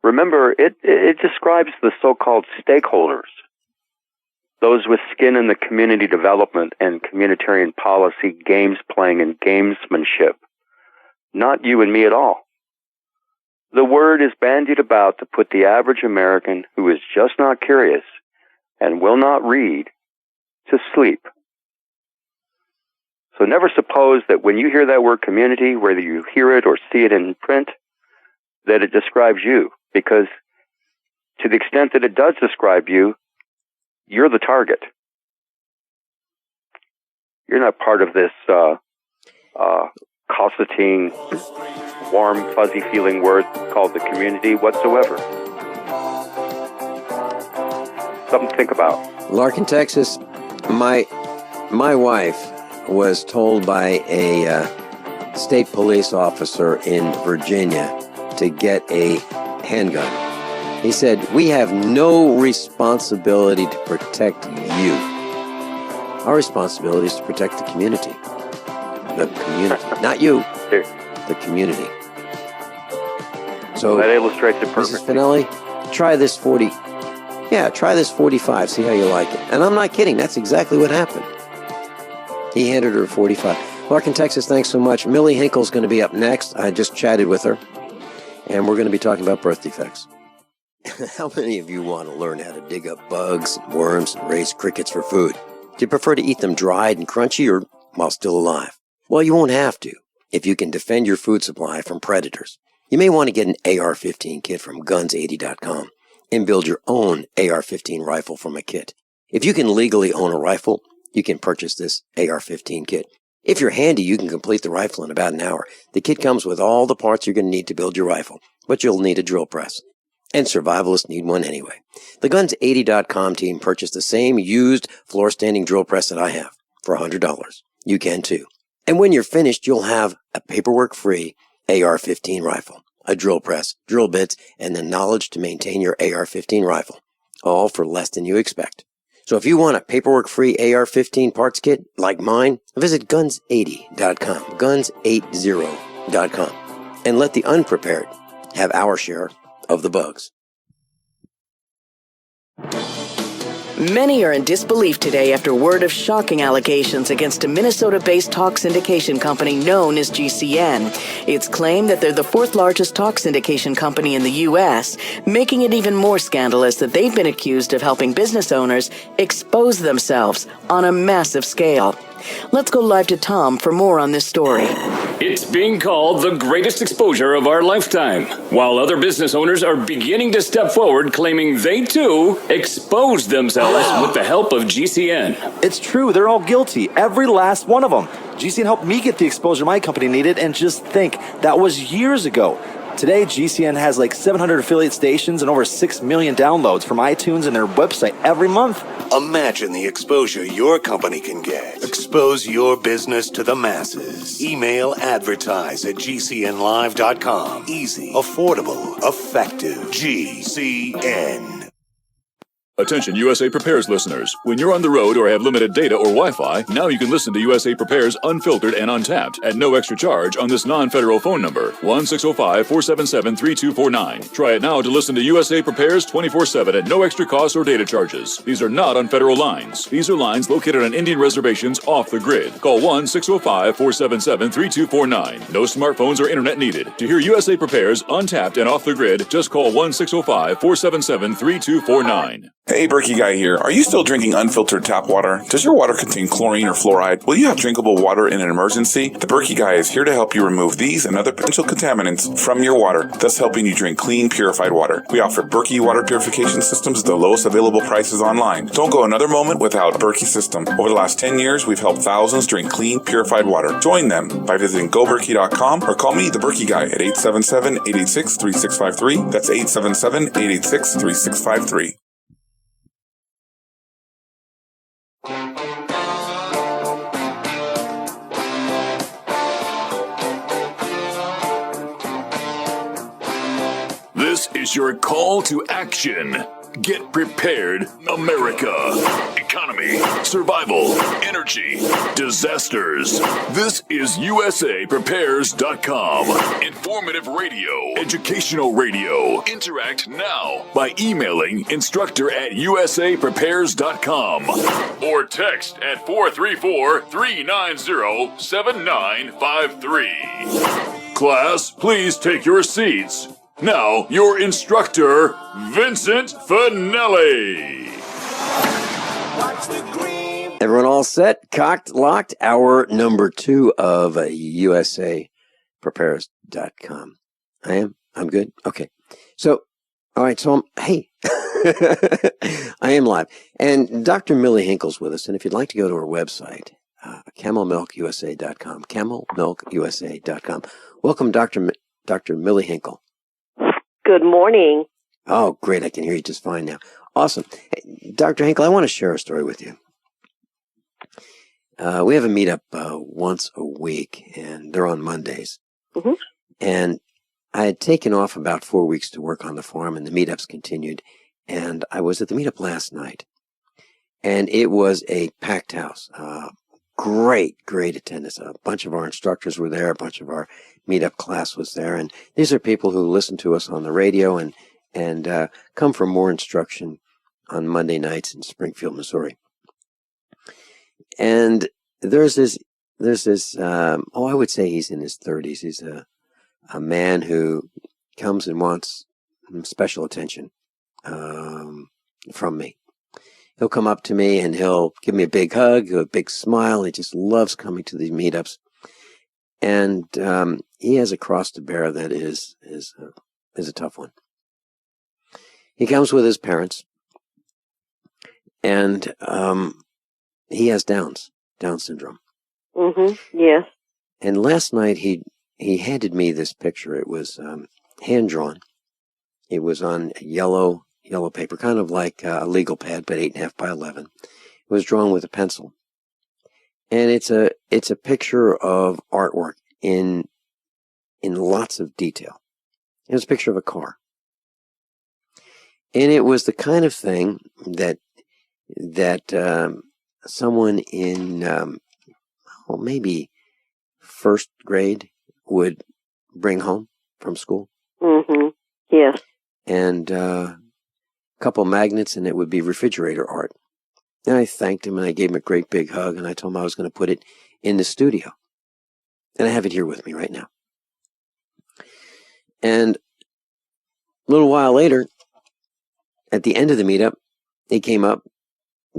remember it describes the so-called stakeholders, those with skin in the community development and communitarian policy, games playing, and gamesmanship. Not you and me at all. The word is bandied about to put the average American who is just not curious and will not read to sleep. So never suppose that when you hear that word community, whether you hear it or see it in print, that it describes you. Because to the extent that it does describe you, you're the target. You're not part of this cosseting, warm, fuzzy feeling word called the community whatsoever. Something to think about. Lark in Texas, My wife was told by a state police officer in Virginia to get a handgun. He said, "We have no responsibility to protect you. Our responsibility is to protect the community." The community. Not you. The community. So that illustrates it perfectly. Mrs. Finelli, try this 40. Yeah, try this 45. See how you like it. And I'm not kidding. That's exactly what happened. He handed her a 45. Lark in Texas, thanks so much. Millie Hinkle's going to be up next. I just chatted with her. And we're going to be talking about birth defects. How many of you want to learn how to dig up bugs, worms, and raise crickets for food? Do you prefer to eat them dried and crunchy or while still alive? Well, you won't have to if you can defend your food supply from predators. You may want to get an AR-15 kit from guns80.com and build your own AR-15 rifle from a kit. If you can legally own a rifle, you can purchase this AR-15 kit. If you're handy, you can complete the rifle in about an hour. The kit comes with all the parts you're going to need to build your rifle, but you'll need a drill press. And survivalists need one anyway. The Guns80.com team purchased the same used floor-standing drill press that I have for $100. You can too. And when you're finished, you'll have a paperwork-free AR-15 rifle, a drill press, drill bits, and the knowledge to maintain your AR-15 rifle, all for less than you expect. So if you want a paperwork-free AR-15 parts kit like mine, visit Guns80.com, Guns80.com, and let the unprepared have our share of the bugs. Many are in disbelief today after word of shocking allegations against a Minnesota-based talk syndication company known as GCN. It's claimed that they're the fourth largest talk syndication company in the U.S., making it even more scandalous that they've been accused of helping business owners expose themselves on a massive scale. Let's go live to Tom for more on this story. It's being called the greatest exposure of our lifetime, while other business owners are beginning to step forward claiming they too exposed themselves with the help of GCN. It's true, they're all guilty, every last one of them. GCN helped me get the exposure my company needed, and just think, that was years ago. Today, GCN has like 700 affiliate stations and over 6 million downloads from iTunes and their website every month. Imagine the exposure your company can get. Expose your business to the masses. Email advertise@gcnlive.com. Easy, affordable, effective. GCN. Attention USA Prepares listeners. When you're on the road or have limited data or Wi-Fi, now you can listen to USA Prepares Unfiltered and Untapped at no extra charge on this non-federal phone number, 1-605-477-3249. Try it now to listen to USA Prepares 24/7 at no extra cost or data charges. These are not on federal lines. These are lines located on Indian reservations off the grid. Call 1-605-477-3249. No smartphones or internet needed. To hear USA Prepares Untapped and off the grid, just call 1-605-477-3249. Hey, Berkey Guy here. Are you still drinking unfiltered tap water? Does your water contain chlorine or fluoride? Will you have drinkable water in an emergency? The Berkey Guy is here to help you remove these and other potential contaminants from your water, thus helping you drink clean, purified water. We offer Berkey water purification systems at the lowest available prices online. Don't go another moment without a Berkey system. Over the last 10 years, we've helped thousands drink clean, purified water. Join them by visiting goberkey.com or call me, the Berkey Guy, at 877-886-3653. That's 877-886-3653. This is your call to action. Get prepared, America. Economy, survival, energy, disasters. This is USAPrepares.com. Informative radio, educational radio. Interact now by emailing instructor@USAPrepares.com or text at 434-390-7953. Class, please take your seats. Now, your instructor, Vincent Finelli. Everyone all set? Cocked, locked? Hour number 2 of USAPrepares.com. I'm good? Okay. So, all right, so hey, I am live. And Dr. Millie Hinkle's with us. And if you'd like to go to her website, camelmilkusa.com, camelmilkusa.com. Welcome, Dr. Millie Hinkle. Good morning. Oh, great. I can hear you just fine now. Awesome. Hey, Dr. Hinkle, I want to share a story with you. we have a meetup once a week, and they're on Mondays. Mm-hmm. And I had taken off about 4 weeks to work on the farm, and the meetups continued. And I was at the meetup last night, and it was a packed house. Great attendance. A bunch of our instructors were there. A bunch of our meetup class was there. And these are people who listen to us on the radio and come for more instruction on Monday nights in Springfield, Missouri. And there's this, I would say he's in his 30s. He's a man who comes and wants special attention from me. He'll come up to me and he'll give me a big hug, a big smile. He just loves coming to these meetups. And he has a cross to bear that is a tough one. He comes with his parents, and he has Down syndrome. Mm-hmm. Yes. And last night he handed me this picture. It was hand drawn. It was on yellow paper, kind of like a legal pad, but 8.5 by 11. It was drawn with a pencil, and it's a picture of artwork in lots of detail. It was a picture of a car, and it was the kind of thing that someone in maybe first grade would bring home from school. Mm-hmm. Yes. And couple magnets, and it would be refrigerator art. And I thanked him, and I gave him a great big hug, and I told him I was going to put it in the studio. And I have it here with me right now. And a little while later, at the end of the meetup, he came up,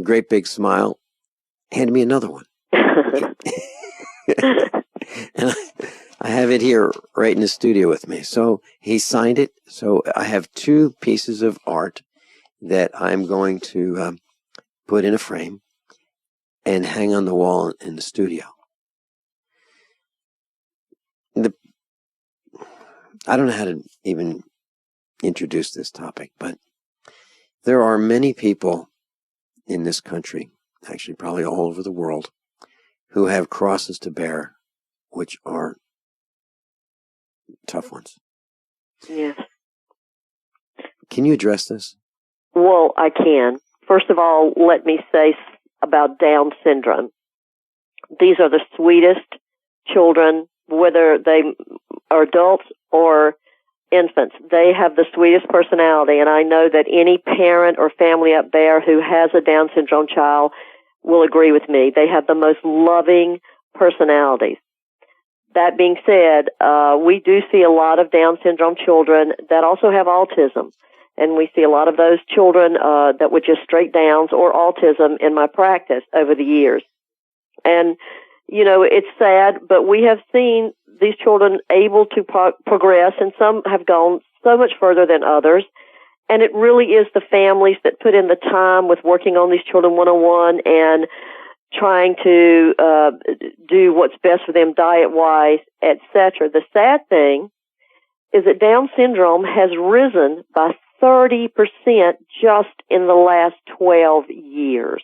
great big smile, handed me another one. And I have it here right in the studio with me. So he signed it. So I have 2 pieces of art that I'm going to put in a frame and hang on the wall in the studio. I don't know how to even introduce this topic, but there are many people in this country, actually probably all over the world, who have crosses to bear, which are tough ones. Yes. Can you address this? Well, I can. First of all, let me say about Down syndrome. These are the sweetest children, whether they are adults or infants. They have the sweetest personality, and I know that any parent or family up there who has a Down syndrome child will agree with me. They have the most loving personalities. That being said, we do see a lot of Down syndrome children that also have autism. And we see a lot of those children that were just straight Downs or autism in my practice over the years. And, you know, it's sad, but we have seen these children able to progress, and some have gone so much further than others. And it really is the families that put in the time with working on these children one-on-one and trying to do what's best for them diet-wise, etc. The sad thing is that Down syndrome has risen by 30% just in the last 12 years.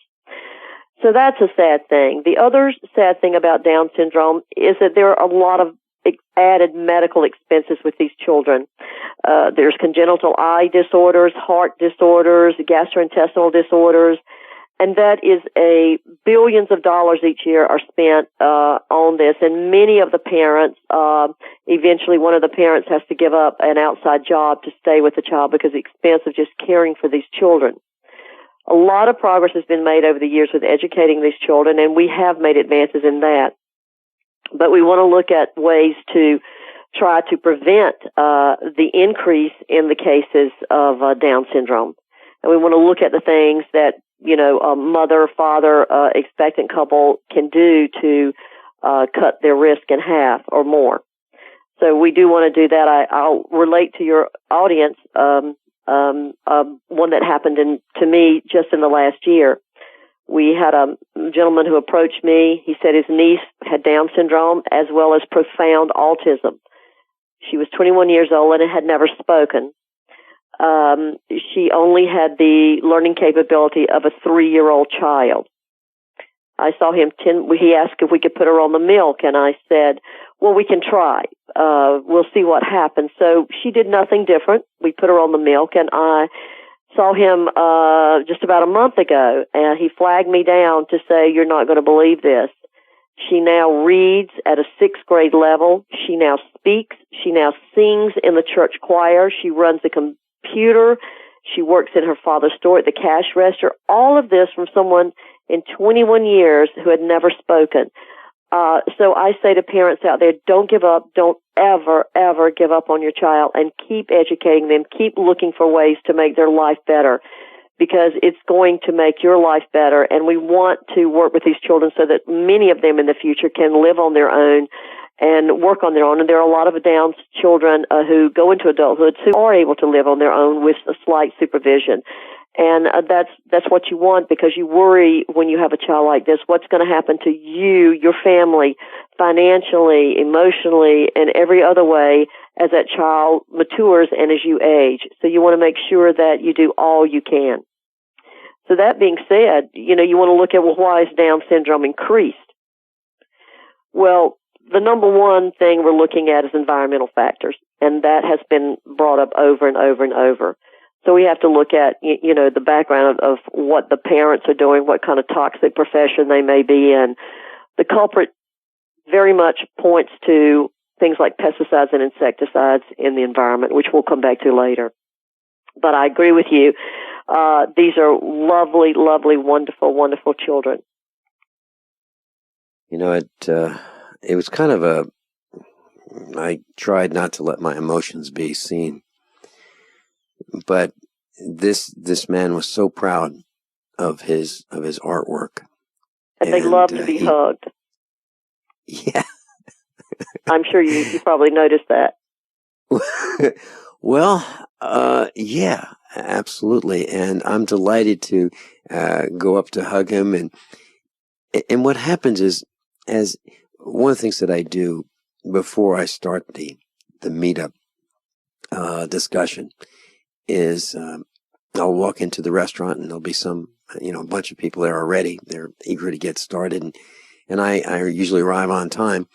So that's a sad thing. The other sad thing about Down syndrome is that there are a lot of added medical expenses with these children. There's congenital eye disorders, heart disorders, gastrointestinal disorders, and that is billions of dollars each year are spent on this. And many of the parents, eventually one of the parents has to give up an outside job to stay with the child because of the expense of just caring for these children. A lot of progress has been made over the years with educating these children, and we have made advances in that. But we want to look at ways to try to prevent the increase in the cases of Down syndrome. And we want to look at the things that, you know, a mother, father, expectant couple can do to cut their risk in half or more. So we do want to do that. I'll relate to your audience one that happened to me just in the last year. We had a gentleman who approached me. He said his niece had Down syndrome as well as profound autism. She was 21 years old and had never spoken. She only had the learning capability of a 3-year-old child. I saw him he asked if we could put her on the milk, and I said, well, we can try. We'll see what happens. So she did nothing different. We put her on the milk, and I saw him just about a month ago, and he flagged me down to say, you're not going to believe this. She now reads at a 6th grade level. She now speaks. She now sings in the church choir. She runs the computer. She works in her father's store at the cash register. All of this from someone in 21 years who had never spoken. So I say to parents out there, don't give up. Don't ever, ever give up on your child, and keep educating them. Keep looking for ways to make their life better, because it's going to make your life better. And we want to work with these children so that many of them in the future can live on their own and work on their own. And there are a lot of Down children who go into adulthood who are able to live on their own with a slight supervision. And that's what you want, because you worry when you have a child like this, what's going to happen to you, your family, financially, emotionally, and every other way as that child matures and as you age. So you want to make sure that you do all you can. So that being said, you want to look at, well, why is Down syndrome increased? Well, the number one thing we're looking at is environmental factors, and that has been brought up over and over and over. So we have to look at, the background of what the parents are doing, what kind of toxic profession they may be in. The culprit very much points to things like pesticides and insecticides in the environment, which we'll come back to later. But I agree with you. These are lovely, lovely, wonderful, wonderful children. It was kind of I tried not to let my emotions be seen. But this man was so proud of his artwork. And they love to be hugged. Yeah. I'm sure you probably noticed that. Well, yeah, absolutely. And I'm delighted to go up to hug him. And what happens is, as one of the things that I do before I start the meetup discussion is I'll walk into the restaurant and there'll be a bunch of people there already. They're eager to get started. And I usually arrive on time,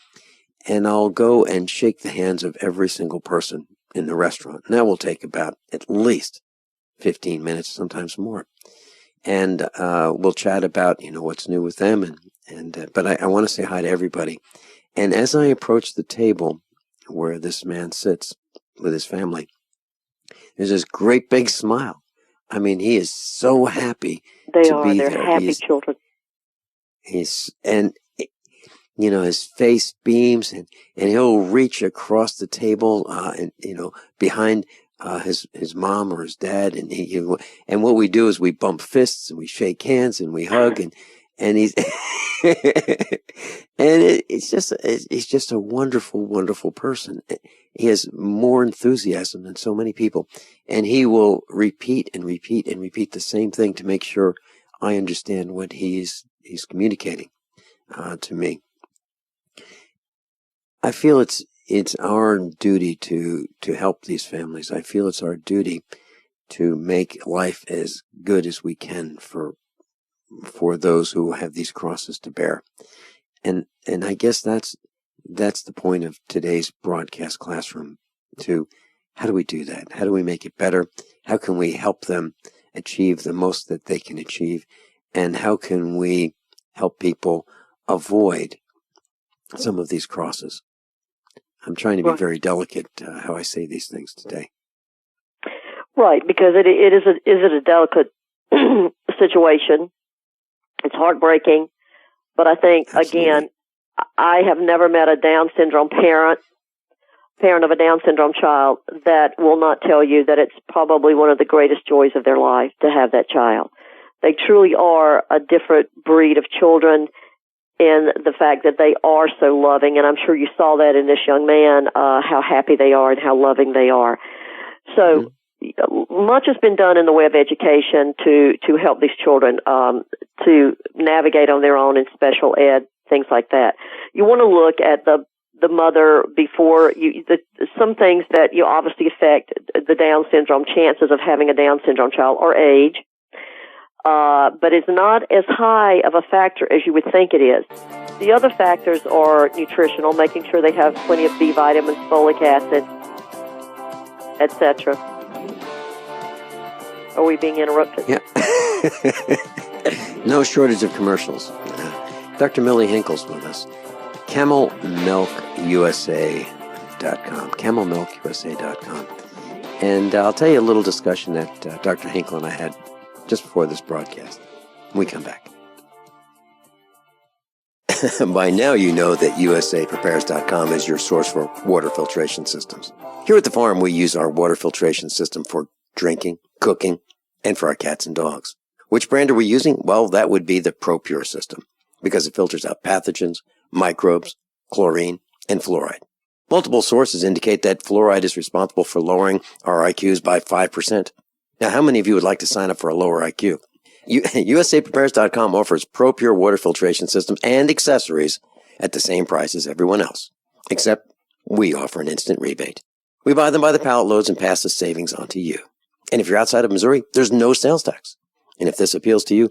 and I'll go and shake the hands of every single person in the restaurant. And that will take about at least 15 minutes, sometimes more. And we'll chat about, what's new with them. But I want to say hi to everybody. And as I approach the table where this man sits with his family, there's this great big smile. I mean, he is so happy to be there. They're happy children. And his face beams, and he'll reach across the table, behind his mom or his dad, and what we do is we bump fists and we shake hands and we hug, and he's he's just a wonderful, wonderful person. He has more enthusiasm than so many people, and he will repeat and repeat and repeat the same thing to make sure I understand what he's communicating to me. I feel it's our duty to help these families. I feel it's our duty to make life as good as we can for those who have these crosses to bear. And I guess that's the point of today's broadcast classroom, to how do we do that? How do we make it better? How can we help them achieve the most that they can achieve? And how can we help people avoid some of these crosses? I'm trying to be very delicate how I say these things today. Right, because it is a delicate situation. It's heartbreaking, but I think, again, I have never met a Down syndrome parent of a Down syndrome child that will not tell you that it's probably one of the greatest joys of their life to have that child. They truly are a different breed of children in the fact that they are so loving, and I'm sure you saw that in this young man, how happy they are and how loving they are. So much has been done in the way of education to help these children to navigate on their own in special ed, things like that. You want to look at the mother before some things that obviously affect the Down syndrome chances of having a Down syndrome child, or age. but it's not as high of a factor as you would think it is. The other factors are nutritional, making sure they have plenty of B vitamins, folic acid, etc. Are we being interrupted? Yeah. No shortage of commercials. Dr. Millie Hinkle's with us. CamelMilkUSA.com. CamelMilkUSA.com. And I'll tell you a little discussion that Dr. Hinkle and I had just before this broadcast. When we come back. By now you know that USAPrepares.com is your source for water filtration systems. Here at the farm, we use our water filtration system for drinking, cooking, and for our cats and dogs. Which brand are we using? Well, that would be the ProPure system, because it filters out pathogens, microbes, chlorine, and fluoride. Multiple sources indicate that fluoride is responsible for lowering our IQs by 5%. Now, how many of you would like to sign up for a lower IQ? USAPrepares.com offers ProPure water filtration systems and accessories at the same price as everyone else, except we offer an instant rebate. We buy them by the pallet loads and pass the savings on to you. And if you're outside of Missouri, there's no sales tax. And if this appeals to you,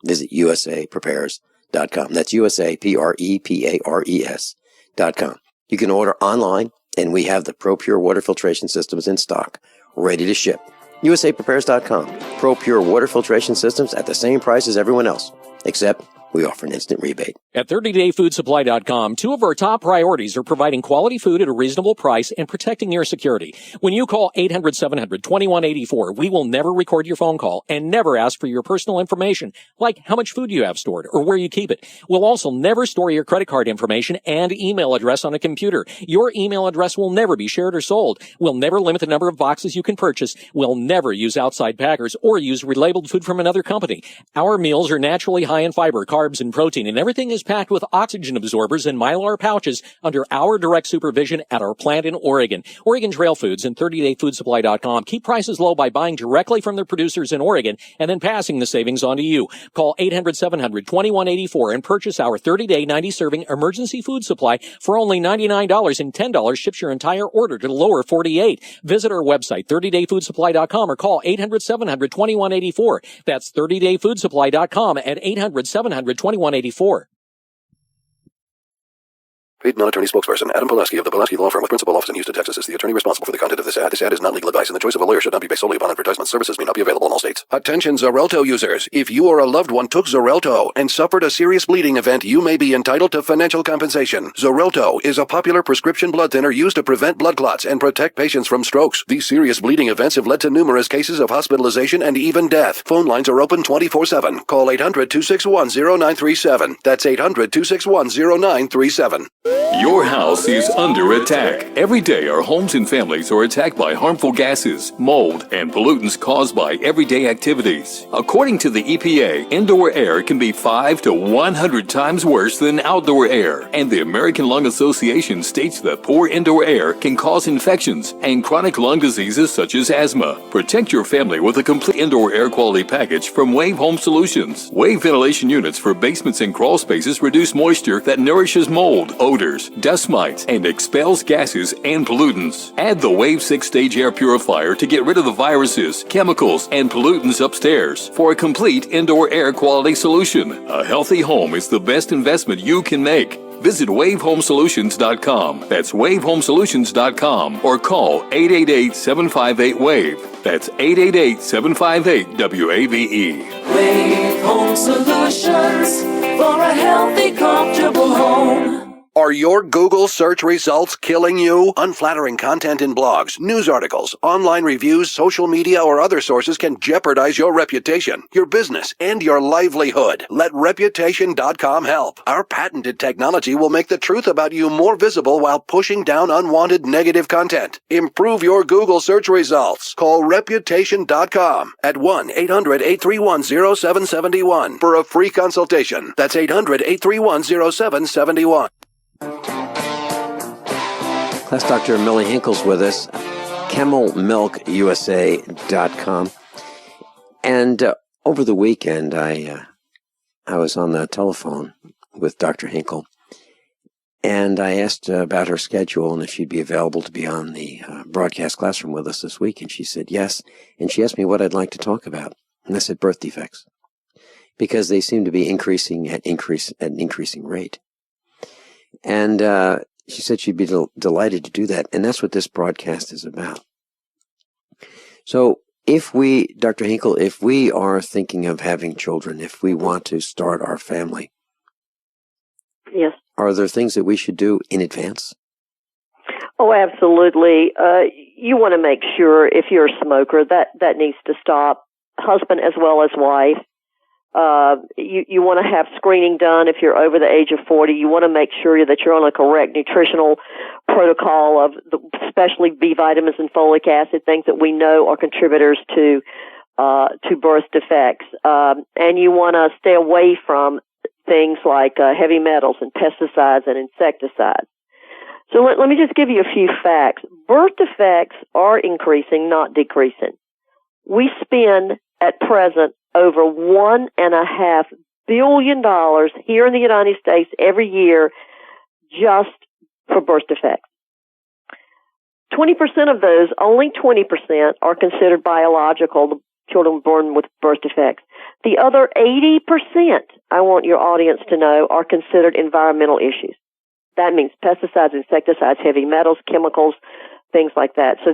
visit USAPrepares.com. That's USAPrepares.com. You can order online, and we have the ProPure water filtration systems in stock, ready to ship. USAPrepares.com. ProPure water filtration systems at the same price as everyone else, except we offer an instant rebate. At 30dayfoodsupply.com, two of our top priorities are providing quality food at a reasonable price and protecting your security. When you call 800-700-2184, we will never record your phone call and never ask for your personal information, like how much food you have stored or where you keep it. We'll also never store your credit card information and email address on a computer. Your email address will never be shared or sold. We'll never limit the number of boxes you can purchase. We'll never use outside packers or use relabeled food from another company. Our meals are naturally high in fiber, carbs, and protein, and everything is packed with oxygen absorbers and Mylar pouches under our direct supervision at our plant in Oregon. Oregon Trail Foods and 30dayfoodsupply.com keep prices low by buying directly from their producers in Oregon and then passing the savings on to you. Call 800-700-2184 and purchase our 30-day 90-serving emergency food supply for only $99, and $10 ships your entire order to the lower 48. Visit our website, 30dayfoodsupply.com, or call 800-700-2184. That's 30dayfoodsupply.com at 800-700-2184. Paid non-attorney spokesperson Adam Pulaski of the Pulaski Law Firm with principal office in Houston, Texas is the attorney responsible for the content of this ad. This ad is not legal advice, and the choice of a lawyer should not be based solely upon advertisement. Services may not be available in all states. Attention Xarelto users. If you or a loved one took Xarelto and suffered a serious bleeding event, you may be entitled to financial compensation. Xarelto is a popular prescription blood thinner used to prevent blood clots and protect patients from strokes. These serious bleeding events have led to numerous cases of hospitalization and even death. Phone lines are open 24/7. Call 800-261-0937. That's 800-261-0937. Your house is under attack. Every day, our homes and families are attacked by harmful gases, mold, and pollutants caused by everyday activities. According to the EPA, indoor air can be 5 to 100 times worse than outdoor air. And the American Lung Association states that poor indoor air can cause infections and chronic lung diseases such as asthma. Protect your family with a complete indoor air quality package from Wave Home Solutions. Wave ventilation units for basements and crawl spaces reduce moisture that nourishes mold, odors, dust mites, and expels gases and pollutants. Add the Wave 6-stage air purifier to get rid of the viruses, chemicals, and pollutants upstairs for a complete indoor air quality solution. A healthy home is the best investment you can make. Visit WaveHomeSolutions.com. That's WaveHomeSolutions.com, or call 888-758-WAVE. That's 888-758-WAVE. Wave Home Solutions for a healthy, comfortable home. Are your Google search results killing you? Unflattering content in blogs, news articles, online reviews, social media, or other sources can jeopardize your reputation, your business, and your livelihood. Let Reputation.com help. Our patented technology will make the truth about you more visible while pushing down unwanted negative content. Improve your Google search results. Call Reputation.com at 1-800-831-0771 for a free consultation. That's 800-831-0771. Class Dr. Millie Hinkle's with us, CamelMilkUSA.com. And over the weekend, I was on the telephone with Dr. Hinkle, and I asked about her schedule and if she'd be available to be on the broadcast classroom with us this week. And she said yes. And she asked me what I'd like to talk about. And I said birth defects. because they seem to be increasing at an increasing rate. And she said she'd be delighted to do that, and that's what this broadcast is about. So if we, Dr. Hinkle, if we are thinking of having children, if we want to start our family, yes, are there things that we should do in advance? Oh, absolutely. You want to make sure, if you're a smoker, that needs to stop, husband as well as wife. You want to have screening done if you're over the age of 40. You want to make sure that you're on a correct nutritional protocol of especially B vitamins and folic acid, things that we know are contributors to birth defects. And you want to stay away from things like heavy metals and pesticides and insecticides. So let me just give you a few facts. Birth defects are increasing, not decreasing. We spend at present over $1.5 billion here in the United States every year just for birth defects. 20% of those, only 20%, are considered biological, the children born with birth defects. The other 80%, I want your audience to know, are considered environmental issues. That means pesticides, insecticides, heavy metals, chemicals, things like that. So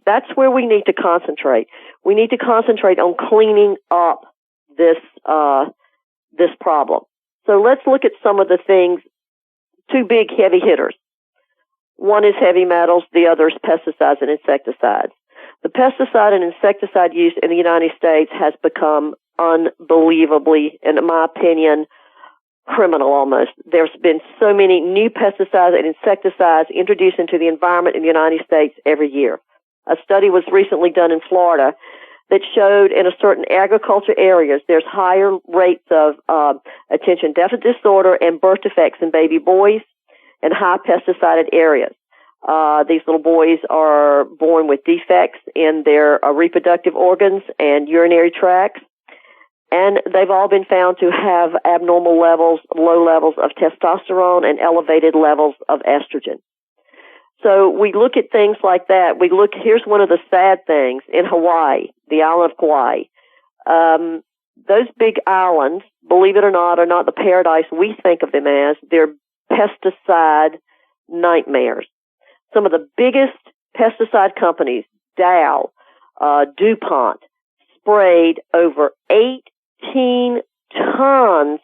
that's where we need to concentrate. We need to concentrate on cleaning up this problem. So let's look at some of the things, two big heavy hitters. One is heavy metals, the other is pesticides and insecticides. The pesticide and insecticide use in the United States has become unbelievably, and in my opinion, criminal almost. There's been so many new pesticides and insecticides introduced into the environment in the United States every year. A study was recently done in Florida that showed in a certain agriculture areas there's higher rates of attention deficit disorder and birth defects in baby boys and high pesticided areas. These little boys are born with defects in their reproductive organs and urinary tracts. And they've all been found to have abnormal levels, low levels of testosterone and elevated levels of estrogen. So we look at things like that. Here's one of the sad things in Hawaii, the island of Kauai. Those big islands, believe it or not, are not the paradise we think of them as. They're pesticide nightmares. Some of the biggest pesticide companies, Dow, DuPont, sprayed over 18 tons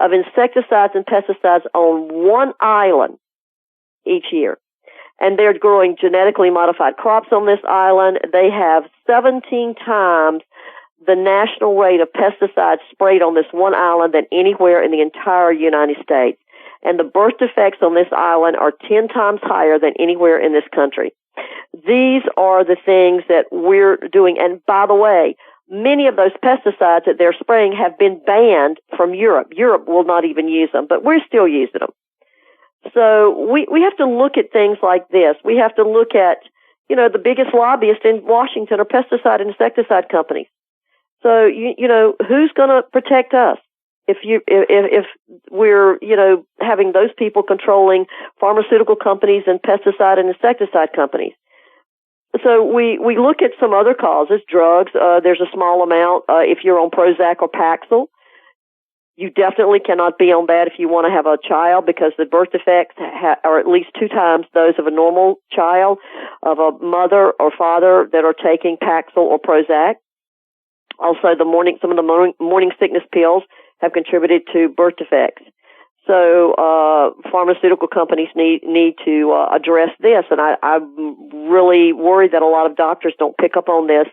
of insecticides and pesticides on one island each year. And they're growing genetically modified crops on this island. They have 17 times the national rate of pesticides sprayed on this one island than anywhere in the entire United States. And the birth defects on this island are 10 times higher than anywhere in this country. These are the things that we're doing. And by the way, many of those pesticides that they're spraying have been banned from Europe. Europe will not even use them, but we're still using them. So we have to look at things like this. We have to look at, the biggest lobbyists in Washington are pesticide and insecticide companies. So, who's going to protect us if we're, having those people controlling pharmaceutical companies and pesticide and insecticide companies? So we look at some other causes, drugs. There's a small amount if you're on Prozac or Paxil. You definitely cannot be on that if you want to have a child, because the birth defects are at least 2 times those of a normal child, of a mother or father that are taking Paxil or Prozac. Also, some of the morning sickness pills have contributed to birth defects. So pharmaceutical companies need to address this, and I'm really worried that a lot of doctors don't pick up on this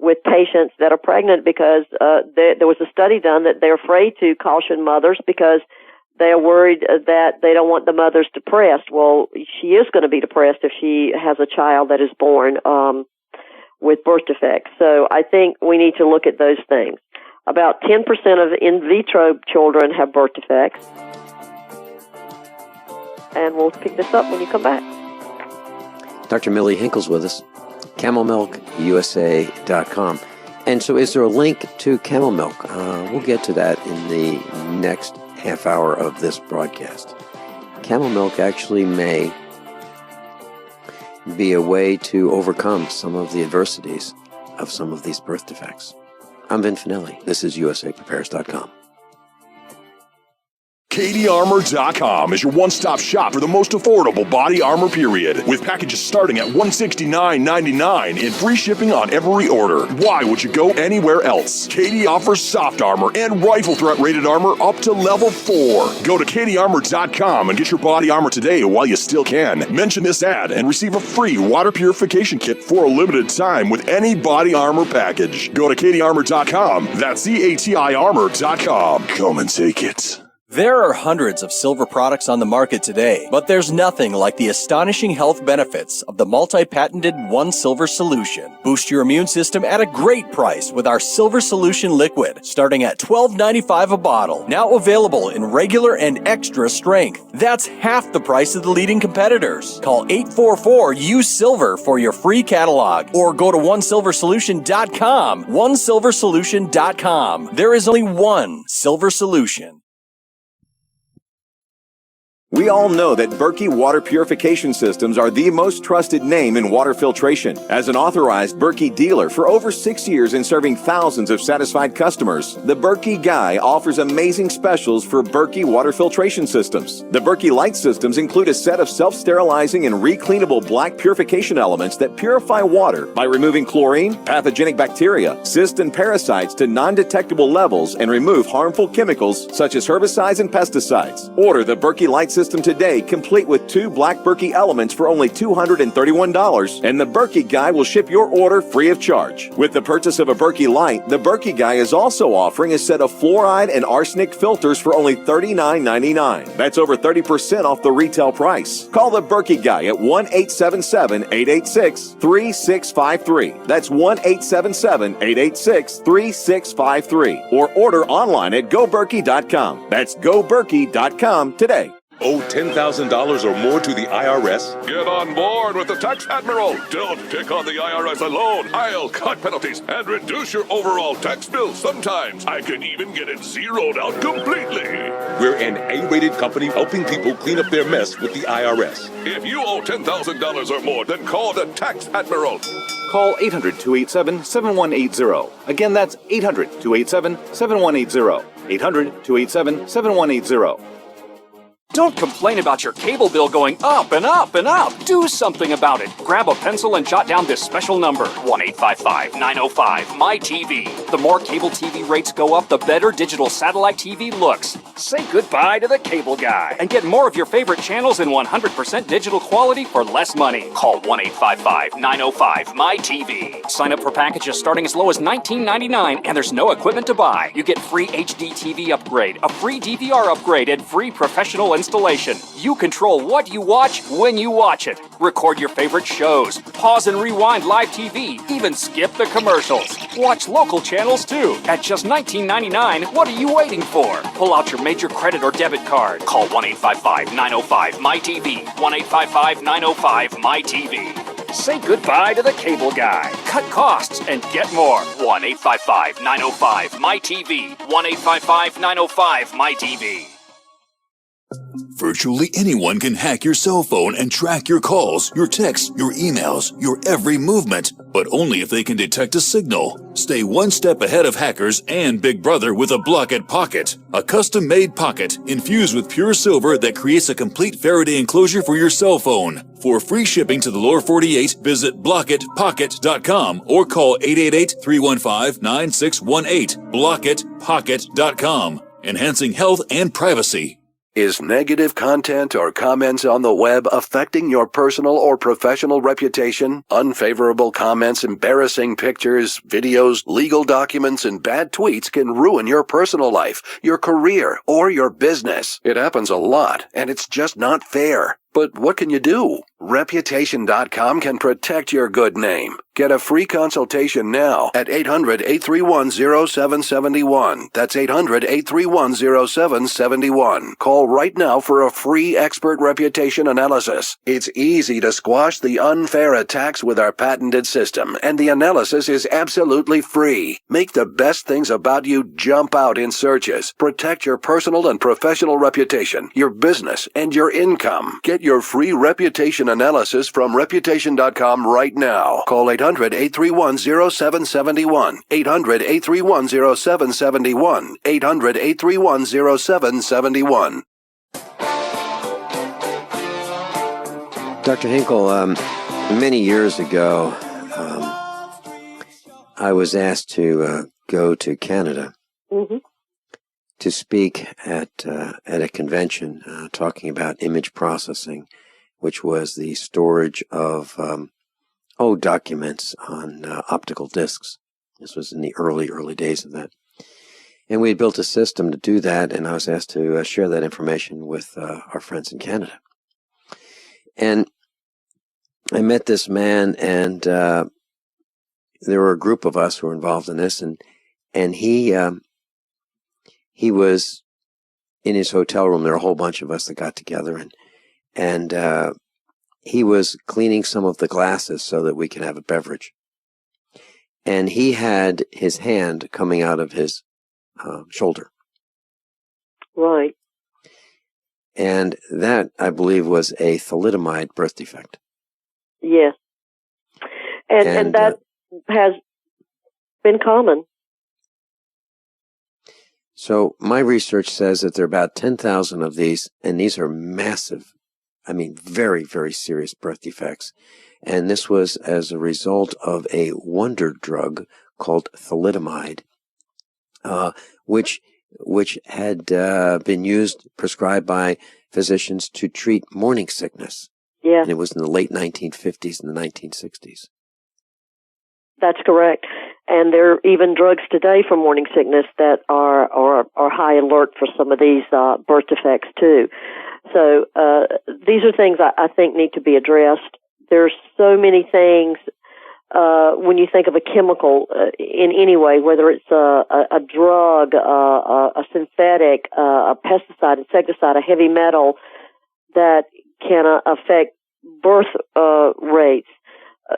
with patients that are pregnant, because there was a study done that they're afraid to caution mothers because they're worried that they don't want the mothers depressed. Well, she is going to be depressed if she has a child that is born with birth defects. So I think we need to look at those things. About 10% of in vitro children have birth defects. And we'll pick this up when you come back. Dr. Millie Hinkle's with us. CamelMilkUSA.com. And so is there a link to camel milk? We'll get to that in the next half hour of this broadcast. Camel milk actually may be a way to overcome some of the adversities of some of these birth defects. I'm Vincent Finelli. This is USAPrepares.com. KDArmor.com is your one-stop shop for the most affordable body armor period, with packages starting at $169.99 and free shipping on every order. Why would you go anywhere else? KD offers soft armor and rifle threat rated armor up to level 4. Go to KDArmor.com and get your body armor today while you still can. Mention this ad and receive a free water purification kit for a limited time with any body armor package. Go to KDArmor.com. That's CATI Armor.com. Come and take it. There are hundreds of silver products on the market today, but there's nothing like the astonishing health benefits of the multi-patented One Silver Solution. Boost your immune system at a great price with our Silver Solution Liquid, starting at $12.95 a bottle. Now available in regular and extra strength. That's half the price of the leading competitors. Call 844-USILVER for your free catalog, or go to OneSilverSolution.com. OneSilverSolution.com. There is only one Silver Solution. We all know that Berkey water purification systems are the most trusted name in water filtration. As an authorized Berkey dealer for over 6 years and serving thousands of satisfied customers, the Berkey Guy offers amazing specials for Berkey water filtration systems. The Berkey Light systems include a set of self-sterilizing and recleanable black purification elements that purify water by removing chlorine, pathogenic bacteria, cysts, and parasites to non-detectable levels and remove harmful chemicals such as herbicides and pesticides. Order the Berkey Light system today, complete with 2 black Berkey elements for only $231, and the Berkey Guy will ship your order free of charge. With the purchase of a Berkey Light, the Berkey Guy is also offering a set of fluoride and arsenic filters for only $39.99. That's over 30% off the retail price. Call the Berkey Guy at 1-877-886-3653. That's 1-877-886-3653. Or order online at GoBerkey.com. That's GoBerkey.com today. Owe $10,000 or more to the IRS? Get on board with the Tax Admiral. Don't pick on the IRS alone. I'll cut penalties and reduce your overall tax bill. Sometimes I can even get it zeroed out completely. We're an A-rated company helping people clean up their mess with the IRS. If you owe $10,000 or more, then call the Tax Admiral. Call 800-287-7180. Again, that's 800-287-7180. 800-287-7180. Don't complain about your cable bill going up and up and up. Do something about it. Grab a pencil and jot down this special number, 1-855-905-MY-TV. The more cable TV rates go up, the better digital satellite TV looks. Say goodbye to the cable guy and get more of your favorite channels in 100% digital quality for less money. Call 1-855-905-MY-TV. Sign up for packages starting as low as $19.99, and there's no equipment to buy. You get free HD TV upgrade, a free DVR upgrade, and free professional installation. You control what you watch when you watch it. Record your favorite shows, pause and rewind live TV, even skip the commercials. Watch local channels too. At just $19.99, what are you waiting for? Pull out your major credit or debit card. Call 1-855-905-MY-TV. 1-855-905-MY-TV. Say goodbye to the cable guy. Cut costs and get more. 1-855-905-MY-TV. 1-855-905-MY-TV. Virtually anyone can hack your cell phone and track your calls, your texts, your emails, your every movement, but only if they can detect a signal. Stay one step ahead of hackers and Big Brother with a Block-It Pocket, a custom-made pocket infused with pure silver that creates a complete Faraday enclosure for your cell phone. For free shipping to the lower 48, visit blockitpocket.com or call 888-315-9618. blockitpocket.com, enhancing health and privacy. Is negative content or comments on the web affecting your personal or professional reputation? Unfavorable comments, embarrassing pictures, videos, legal documents, and bad tweets can ruin your personal life, your career, or your business. It happens a lot, and it's just not fair. But what can you do? Reputation.com can protect your good name. Get a free consultation now at 800-831-0771. That's 800-831-0771. Call right now for a free expert reputation analysis. It's easy to squash the unfair attacks with our patented system, and the analysis is absolutely free. Make the best things about you jump out in searches. Protect your personal and professional reputation, your business, and your income. Get your free reputation analysis from Reputation.com right now. Call 800 800-831-0771. 800-831-0771. 800-831-0771. Dr. Hinkle, many years ago, I was asked to go to Canada to speak at a convention talking about image processing, which was the storage of documents on optical discs. This was in the early days of that. And we had built a system to do that, and I was asked to share that information with our friends in Canada. And I met this man, and there were a group of us who were involved in this, and he was in his hotel room. There were a whole bunch of us that got together, and he was cleaning some of the glasses so that we could have a beverage. And he had his hand coming out of his shoulder. Right. And that, I believe, was a thalidomide birth defect. Yes. And that has been common. So my research says that there are about 10,000 of these, and these are massive, very, very serious birth defects. And this was as a result of a wonder drug called thalidomide, which had been prescribed by physicians to treat morning sickness. Yeah. And it was in the late 1950s and the 1960s. That's correct. And there are even drugs today for morning sickness that are high alert for some of these birth defects too. So these are things I think need to be addressed. There's so many things when you think of a chemical in any way, whether it's a drug, a synthetic, a pesticide, insecticide, a heavy metal that can affect birth rates.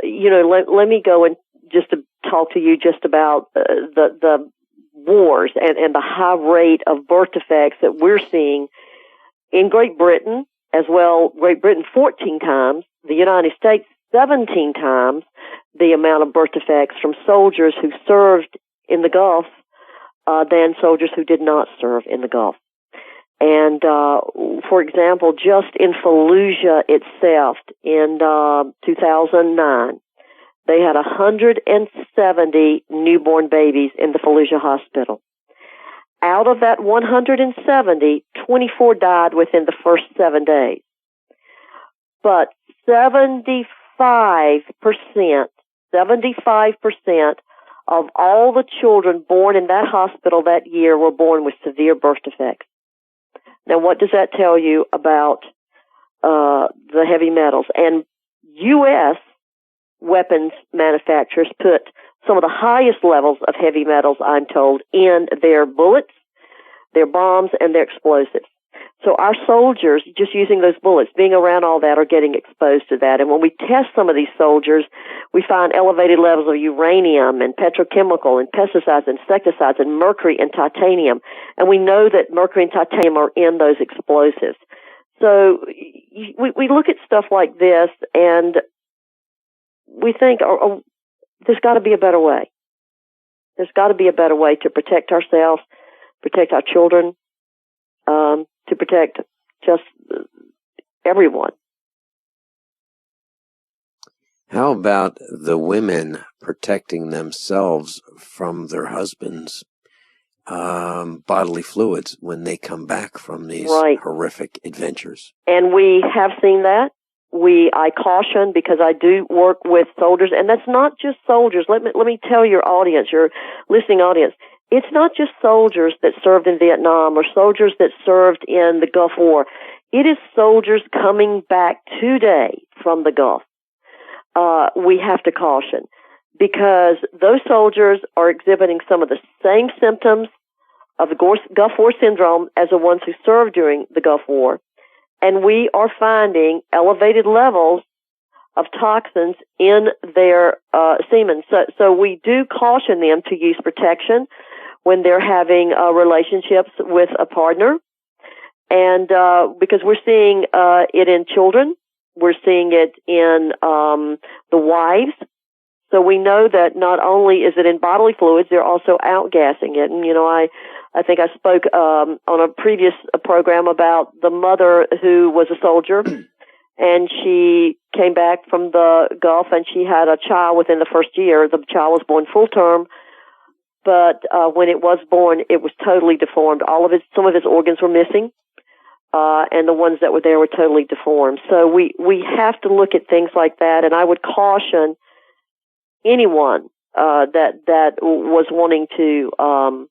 Let me go and just to talk to you just about the wars and the high rate of birth defects that we're seeing in Great Britain as well. Great Britain 14 times, the United States 17 times the amount of birth defects from soldiers who served in the Gulf than soldiers who did not serve in the Gulf. And, for example, just in Fallujah itself in 2009, they had 170 newborn babies in the Fallujah hospital. Out of that 170, 24 died within the first 7 days. But 75% of all the children born in that hospital that year were born with severe birth defects. Now, what does that tell you about the heavy metals? And U.S. weapons manufacturers put some of the highest levels of heavy metals, I'm told, in their bullets, their bombs, and their explosives. So our soldiers, just using those bullets, being around all that, are getting exposed to that. And when we test some of these soldiers, we find elevated levels of uranium and petrochemical and pesticides, insecticides, and mercury and titanium. And we know that mercury and titanium are in those explosives. So we look at stuff like this and we think, there's got to be a better way. There's got to be a better way to protect ourselves, protect our children, to protect just everyone. How about the women protecting themselves from their husbands' bodily fluids when they come back from these horrific adventures? And we have seen that. I caution, because I do work with soldiers, and that's not just soldiers. Let me tell your audience, your listening audience, it's not just soldiers that served in Vietnam or soldiers that served in the Gulf War. It is soldiers coming back today from the Gulf. We have to caution, because those soldiers are exhibiting some of the same symptoms of the Gulf War syndrome as the ones who served during the Gulf War. And we are finding elevated levels of toxins in their semen. So we do caution them to use protection when they're having relationships with a partner. And because we're seeing it in children, we're seeing it in the wives. So we know that not only is it in bodily fluids, they're also outgassing it. And, I think I spoke on a previous program about the mother who was a soldier, and she came back from the Gulf, and she had a child within the first year. The child was born full term, but when it was born, it was totally deformed. Some of his organs were missing, and the ones that were there were totally deformed. So we have to look at things like that, and I would caution anyone that was wanting to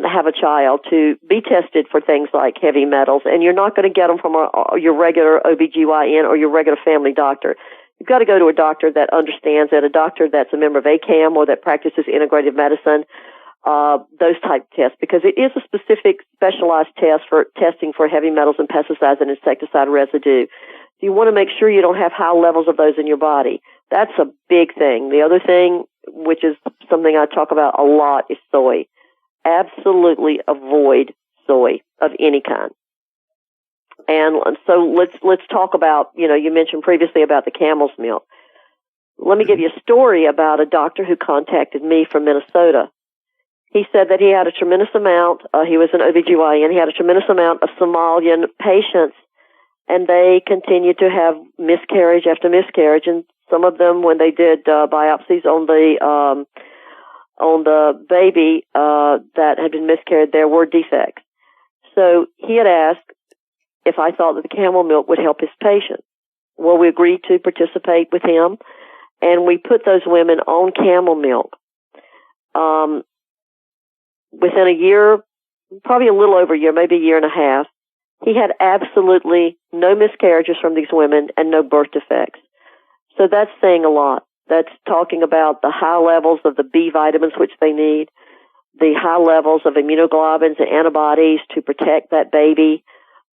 have a child to be tested for things like heavy metals, and you're not going to get them from your regular OBGYN or your regular family doctor. You've got to go to a doctor that understands it, a doctor that's a member of ACAM or that practices integrative medicine, those type tests, because it is a specific specialized test for testing for heavy metals and pesticides and insecticide residue. You want to make sure you don't have high levels of those in your body. That's a big thing. The other thing, which is something I talk about a lot, is soy. Absolutely avoid soy of any kind. And so let's talk about, you mentioned previously about the camel's milk. Let me give you a story about a doctor who contacted me from Minnesota. He said that he had a tremendous amount, he was an OBGYN, he had a tremendous amount of Somalian patients, and they continued to have miscarriage after miscarriage, and some of them, when they did biopsies on the baby that had been miscarried, there were defects. So he had asked if I thought that the camel milk would help his patient. Well, we agreed to participate with him, and we put those women on camel milk. Within a year, probably a little over a year, maybe a year and a half, he had absolutely no miscarriages from these women and no birth defects. So that's saying a lot. That's talking about the high levels of the B vitamins which they need, the high levels of immunoglobulins and antibodies to protect that baby,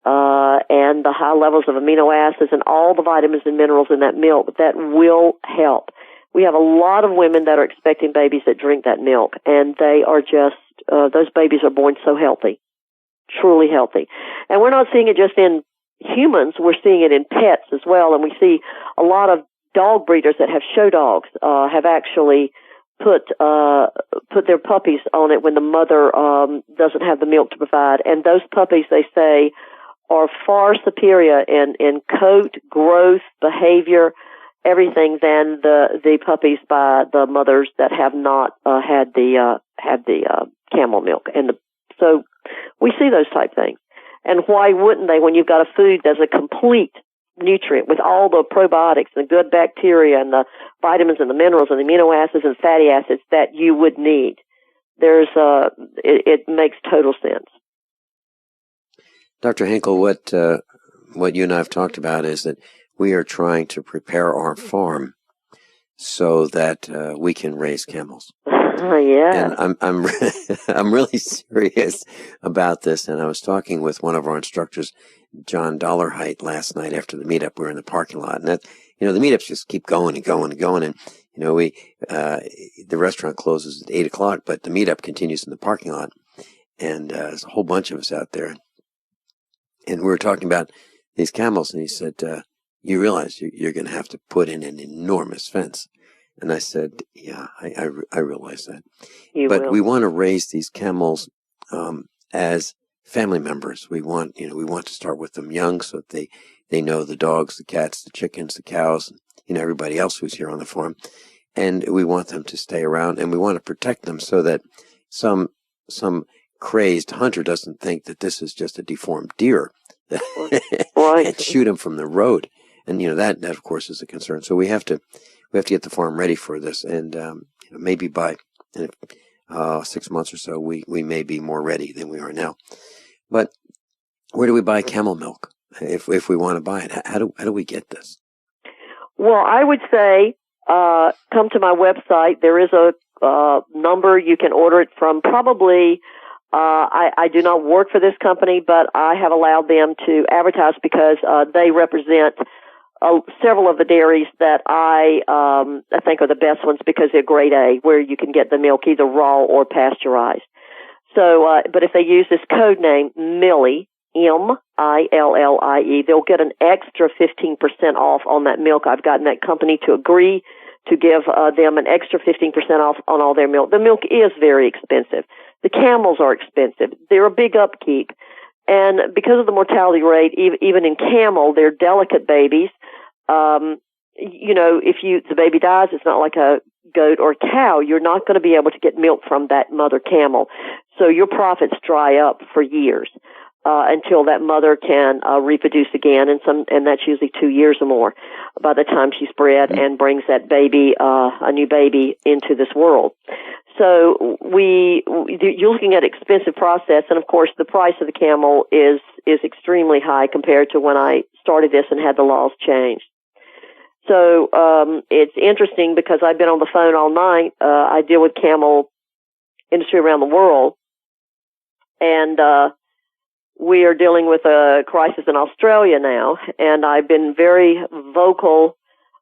and the high levels of amino acids and all the vitamins and minerals in that milk that will help. We have a lot of women that are expecting babies that drink that milk, and they are just, those babies are born so healthy, truly healthy. And we're not seeing it just in humans, we're seeing it in pets as well, and we see a lot of dog breeders that have show dogs have actually put their puppies on it when the mother doesn't have the milk to provide, and those puppies, they say, are far superior in coat, growth, behavior, everything than the puppies by the mothers that have not had the camel milk. So we see those type things. And why wouldn't they, when you've got a food that's a complete nutrient with all the probiotics and the good bacteria and the vitamins and the minerals and the amino acids and fatty acids that you would need? It makes total sense. Dr. Hinkle, what you and I have talked about is that we are trying to prepare our farm so that we can raise camels. Yeah. And I'm really serious about this. And I was talking with one of our instructors, John Dollarheight, last night after the meetup. We were in the parking lot, and that, the meetups just keep going and going and going. And the restaurant closes at 8:00, but the meetup continues in the parking lot. And there's a whole bunch of us out there. And we were talking about these camels, and he said, you realize you're going to have to put in an enormous fence. And I said, yeah, I realize that. But we want to raise these camels as family members. We want to start with them young so that they know the dogs, the cats, the chickens, the cows, everybody else who's here on the farm. And we want them to stay around, and we want to protect them so that some crazed hunter doesn't think that this is just a deformed deer and shoot him from the road. And, that of course is a concern. So we have to get the farm ready for this. And, maybe by 6 months or so, we may be more ready than we are now. But where do we buy camel milk if we want to buy it? How do we get this? Well, I would say, come to my website. There is a number you can order it from. Probably, I do not work for this company, but I have allowed them to advertise because they represent several of the dairies that I think are the best ones because they're grade A, where you can get the milk either raw or pasteurized. So, but if they use this code name, Millie, MILLIE, they'll get an extra 15% off on that milk. I've gotten that company to agree to give them an extra 15% off on all their milk. The milk is very expensive. The camels are expensive. They're a big upkeep. And because of the mortality rate, even in camel, they're delicate babies. If the baby dies, it's not like a goat or cow. You're not going to be able to get milk from that mother camel. So your profits dry up for years until that mother can reproduce again, and that's usually 2 years or more by the time she's bred and brings that baby, a new baby, into this world. So you're looking at expensive process, and of course the price of the camel is extremely high compared to when I started this and had the laws changed. So it's interesting because I've been on the phone all night. I deal with camel industry around the world, and we are dealing with a crisis in Australia now, and I've been very vocal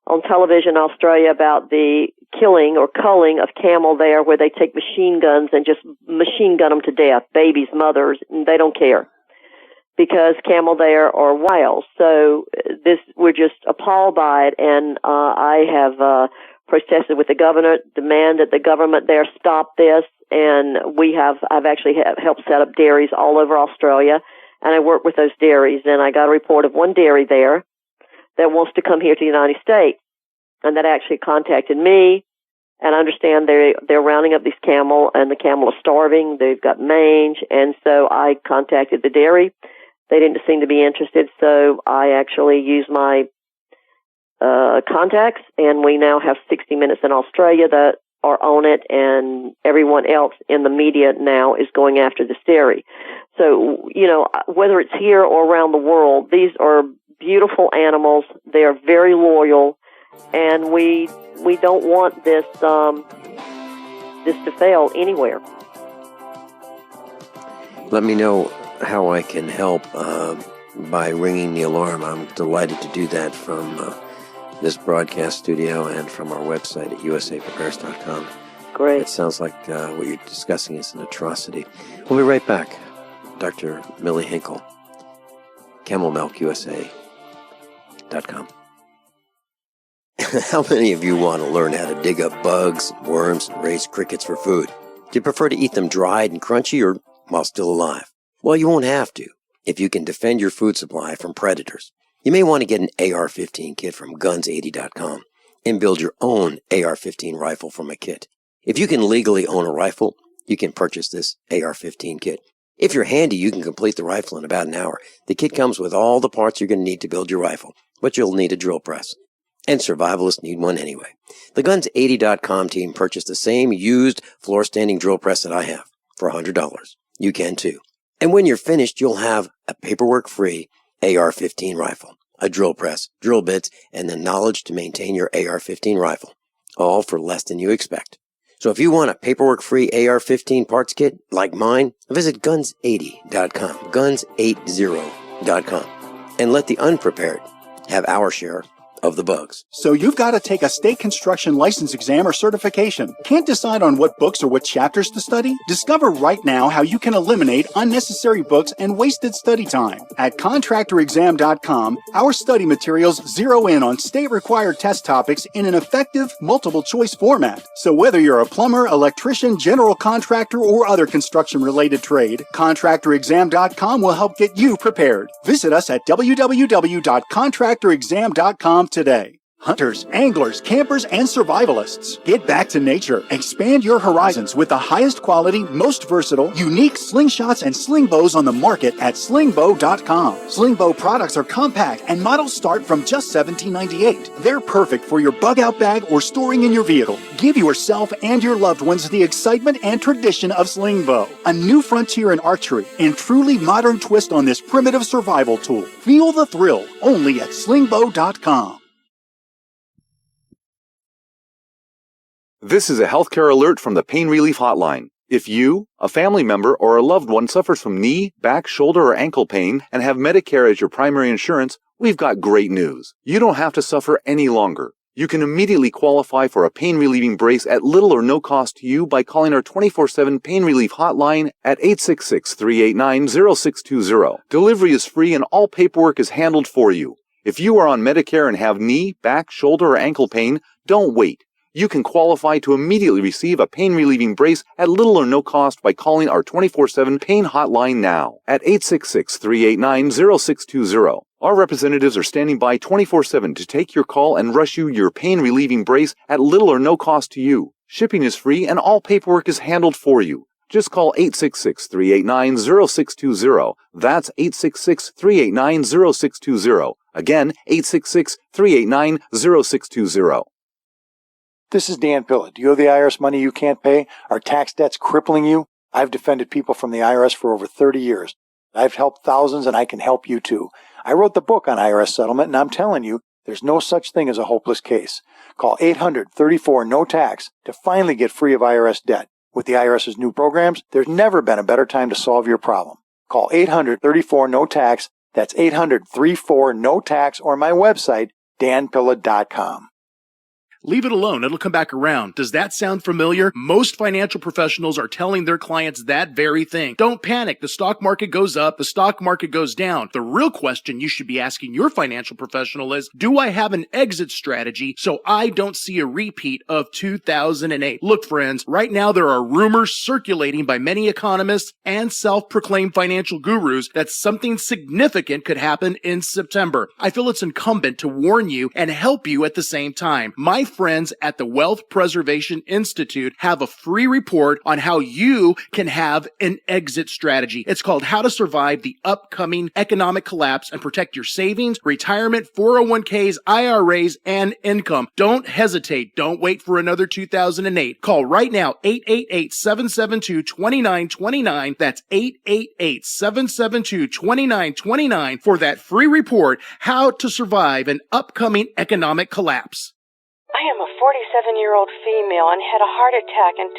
on television in Australia about the killing or culling of camel there, where they take machine guns and just machine gun them to death, babies, mothers, and they don't care, because camel there are wild. So we're just appalled by it, and I have protested with the governor, demand that the government there stop this, and I've actually helped set up dairies all over Australia, and I work with those dairies, and I got a report of one dairy there that wants to come here to the United States, and that actually contacted me, and I understand they're rounding up these camel, and the camel are starving, they've got mange, and so I contacted the dairy. They didn't seem to be interested, so I actually used my contacts, and we now have 60 Minutes in Australia that are on it, and everyone else in the media now is going after this dairy. So, whether it's here or around the world, these are beautiful animals. They are very loyal, and we don't want this to fail anywhere. Let me know how I can help by ringing the alarm. I'm delighted to do that from this broadcast studio and from our website at usaprepares.com. Great. It sounds like what you're discussing is an atrocity. We'll be right back. Dr. Millie Hinkle, CamelMilkUSA.com. How many of you want to learn how to dig up bugs, worms, and raise crickets for food? Do you prefer to eat them dried and crunchy or while still alive? Well, you won't have to if you can defend your food supply from predators. You may want to get an AR-15 kit from guns80.com and build your own AR-15 rifle from a kit. If you can legally own a rifle, you can purchase this AR-15 kit. If you're handy, you can complete the rifle in about an hour. The kit comes with all the parts you're going to need to build your rifle, but you'll need a drill press. And survivalists need one anyway. The Guns80.com team purchased the same used floor-standing drill press that I have for $100. You can too. And when you're finished, you'll have a paperwork-free AR-15 rifle, a drill press, drill bits, and the knowledge to maintain your AR-15 rifle, all for less than you expect. So if you want a paperwork-free AR-15 parts kit like mine, visit Guns80.com, Guns80.com, and let the unprepared have our share of the bugs. So you've got to take a state construction license exam or certification. Can't decide on what books or what chapters to study? Discover right now how you can eliminate unnecessary books and wasted study time. At contractorexam.com, our study materials zero in on state-required test topics in an effective multiple-choice format. So whether you're a plumber, electrician, general contractor, or other construction-related trade, contractorexam.com will help get you prepared. Visit us at www.contractorexam.com today. Hunters, anglers, campers, and survivalists, get back to nature. Expand your horizons with the highest quality, most versatile, unique slingshots and sling bows on the market at slingbow.com. Slingbow products are compact and models start from just $17.98. They're perfect for your bug-out bag or storing in your vehicle. Give yourself and your loved ones the excitement and tradition of slingbow, a new frontier in archery and truly modern twist on this primitive survival tool. Feel the thrill only at slingbow.com. This is a healthcare alert from the Pain Relief Hotline. If you, a family member, or a loved one suffers from knee, back, shoulder, or ankle pain and have Medicare as your primary insurance, we've got great news. You don't have to suffer any longer. You can immediately qualify for a pain-relieving brace at little or no cost to you by calling our 24/7 Pain Relief Hotline at 866-389-0620. Delivery is free and all paperwork is handled for you. If you are on Medicare and have knee, back, shoulder, or ankle pain, don't wait. you can qualify to immediately receive a pain-relieving brace at little or no cost by calling our 24/7 pain hotline now at 866-389-0620. Our representatives are standing by 24/7 to take your call and rush you your pain-relieving brace at little or no cost to you. Shipping is free and all paperwork is handled for you. Just call 866-389-0620. That's 866-389-0620. Again, 866-389-0620. This is Dan Pilla. Do you owe the IRS money you can't pay? Are tax debts crippling you? I've defended people from the IRS for over 30 years. I've helped thousands and I can help you too. I wrote the book on IRS settlement and I'm telling you, there's no such thing as a hopeless case. Call 800-34-NO-TAX to finally get free of IRS debt. With the IRS's new programs, there's never been a better time to solve your problem. Call 800-34-NO-TAX. That's 800-34-NO-TAX or my website, danpilla.com. Leave it alone. It'll come back around. Does that sound familiar? Most financial professionals are telling their clients that very thing. Don't panic. The stock market goes up. The stock market goes down. The real question you should be asking your financial professional is, do I have an exit strategy so I don't see a repeat of 2008? Look, friends, right now there are rumors circulating by many economists and self-proclaimed financial gurus that something significant could happen in September. I feel it's incumbent to warn you and help you at the same time. My friends at the Wealth Preservation Institute have a free report on how you can have an exit strategy. It's called How to Survive the Upcoming Economic Collapse and Protect Your Savings, Retirement, 401ks, IRAs, and Income. Don't hesitate. Don't wait for another 2008. Call right now, 888-772-2929. That's 888-772-2929 for that free report, How to Survive an Upcoming Economic Collapse. I am a 47-year-old female and had a heart attack in 2005.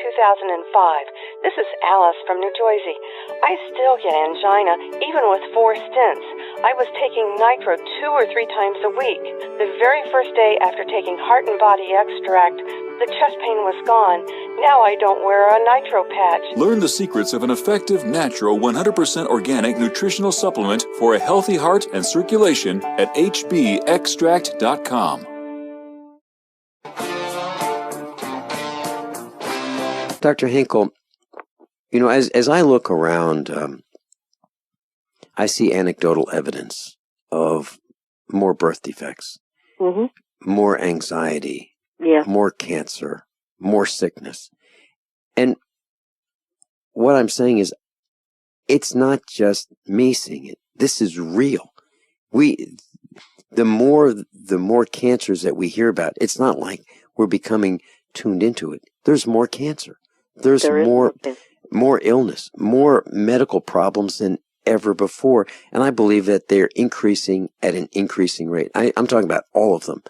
This is Alice from New Jersey. I still get angina, even with 4 stents. I was taking nitro 2 or 3 times a week. The very first day after taking Heart and Body Extract, the chest pain was gone. Now I don't wear a nitro patch. Learn the secrets of an effective, natural, 100% organic nutritional supplement for a healthy heart and circulation at hbextract.com. Dr. Hinkle, you know, as I look around, I see anecdotal evidence of more birth defects, more anxiety, more cancer, more sickness. And what I'm saying is, it's not just me seeing it. This is real. The more cancers that we hear about, it's not like we're becoming tuned into it. There's more cancer. There's more illness, more medical problems than ever before. And I believe that they're increasing at an increasing rate. I'm talking about all of them.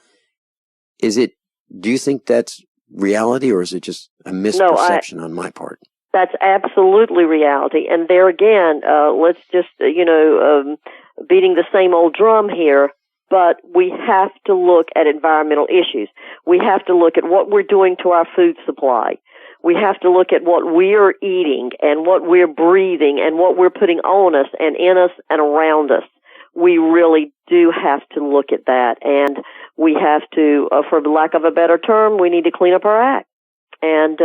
Do you think that's reality, or is it just a misperception on my part? That's absolutely reality. And there again, let's just, beating the same old drum here, but we have to look at environmental issues. We have to look at what we're doing to our food supply. We have to look at what we're eating and what we're breathing and what we're putting on us and in us and around us. We really do have to look at that, and we have to, for lack of a better term, we need to clean up our act. And,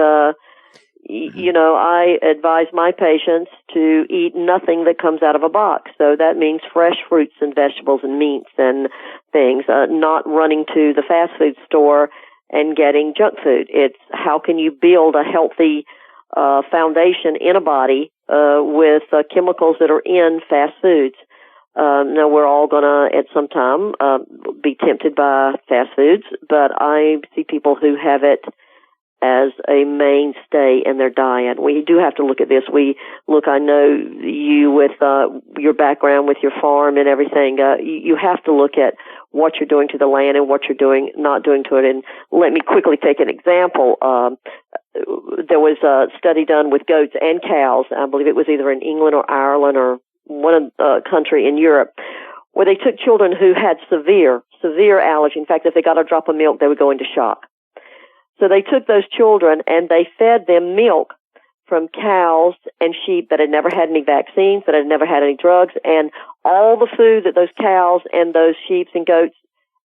I advise my patients to eat nothing that comes out of a box. So that means fresh fruits and vegetables and meats and things, not running to the fast food store and getting junk food. It's how can you build a healthy foundation in a body with chemicals that are in fast foods. Now, we're all going to, at some time, be tempted by fast foods, but I see people who have it as a mainstay in their diet. We do have to look at this. I know you with your background with your farm and everything, you have to look at what you're doing to the land and what you're not doing to it. And let me quickly take an example. There was a study done with goats and cows. I believe it was either in England or Ireland or one country in Europe, where they took children who had severe allergy. In fact, if they got a drop of milk, they would go into shock. So they took those children and they fed them milk from cows and sheep that had never had any vaccines, that had never had any drugs, and all the food that those cows and those sheep and goats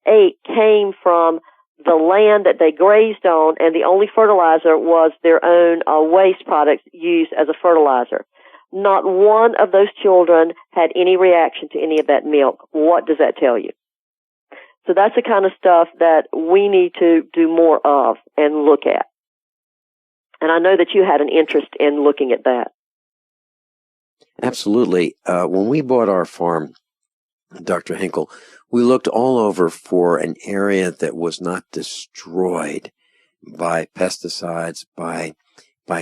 ate came from the land that they grazed on, and the only fertilizer was their own waste products used as a fertilizer. Not one of those children had any reaction to any of that milk. What does that tell you? So that's the kind of stuff that we need to do more of and look at. And I know that you had an interest in looking at that. Absolutely. When we bought our farm, Dr. Hinkle, we looked all over for an area that was not destroyed by pesticides, by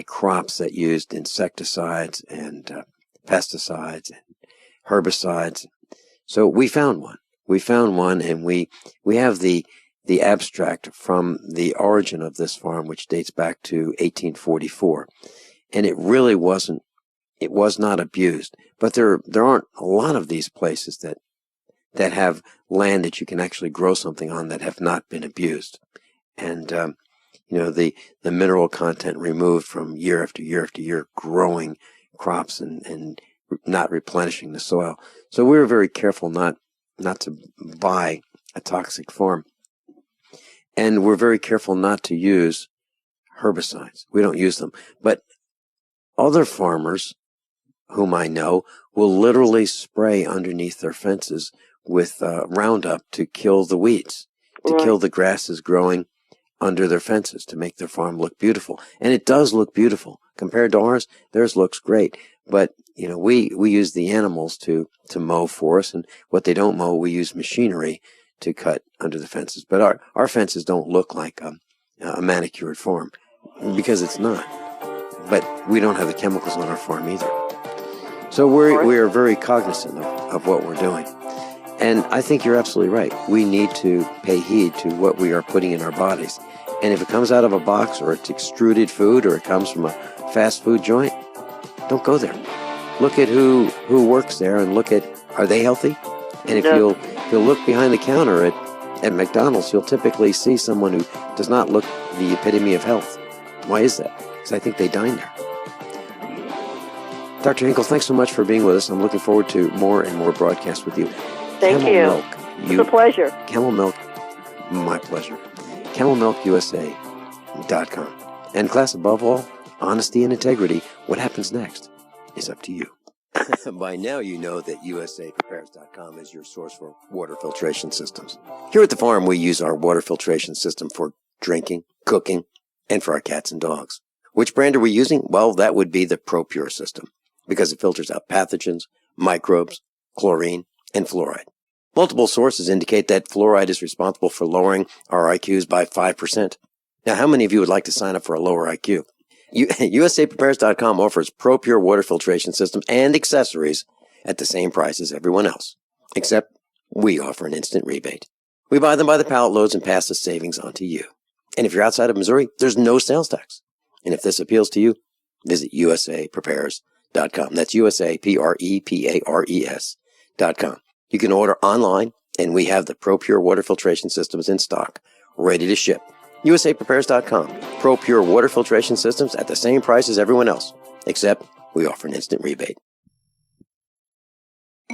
crops that used insecticides and pesticides and herbicides. So we found one. We found one, and we have the abstract from the origin of this farm, which dates back to 1844. And it really was not abused. But there aren't a lot of these places that have land that you can actually grow something on that have not been abused. And, the mineral content removed from year after year after year, growing crops and not replenishing the soil. So we were very careful not to buy a toxic farm. And we're very careful not to use herbicides. We don't use them. But other farmers whom I know will literally spray underneath their fences with Roundup to kill the weeds, to kill the grasses growing under their fences, to make their farm look beautiful. And it does look beautiful. Compared to ours, theirs looks great. But, we use the animals to mow for us, and what they don't mow, we use machinery to cut under the fences. But our fences don't look like a manicured farm, because it's not. But we don't have the chemicals on our farm either. So we are very cognizant of what we're doing. And I think you're absolutely right. We need to pay heed to what we are putting in our bodies. And if it comes out of a box, or it's extruded food, or it comes from a fast food joint, don't go there. Look at who works there, and look at, are they healthy? And if you'll look behind the counter at McDonald's, you'll typically see someone who does not look the epitome of health. Why is that? Because I think they dine there. Dr. Hinkle, thanks so much for being with us. I'm looking forward to more and more broadcasts with you. Thank you. Milk, it's a pleasure. Camel Milk, my pleasure. CamelMilkUSA.com. And class, above all, honesty and integrity. What happens next is up to you. By now you know that USAPrepares.com is your source for water filtration systems. Here at the farm, we use our water filtration system for drinking, cooking, and for our cats and dogs. Which brand are we using? Well, that would be the ProPure system, because it filters out pathogens, microbes, chlorine, and fluoride. Multiple sources indicate that fluoride is responsible for lowering our IQs by 5%. Now, how many of you would like to sign up for a lower IQ? USAPrepares.com offers ProPure water filtration systems and accessories at the same price as everyone else, except we offer an instant rebate. We buy them by the pallet loads and pass the savings on to you. And if you're outside of Missouri, there's no sales tax. And if this appeals to you, visit USAPrepares.com. That's USAPrepares.com. You can order online, and we have the ProPure water filtration systems in stock, ready to ship. USAPrepares.com. ProPure water filtration systems at the same price as everyone else, except we offer an instant rebate.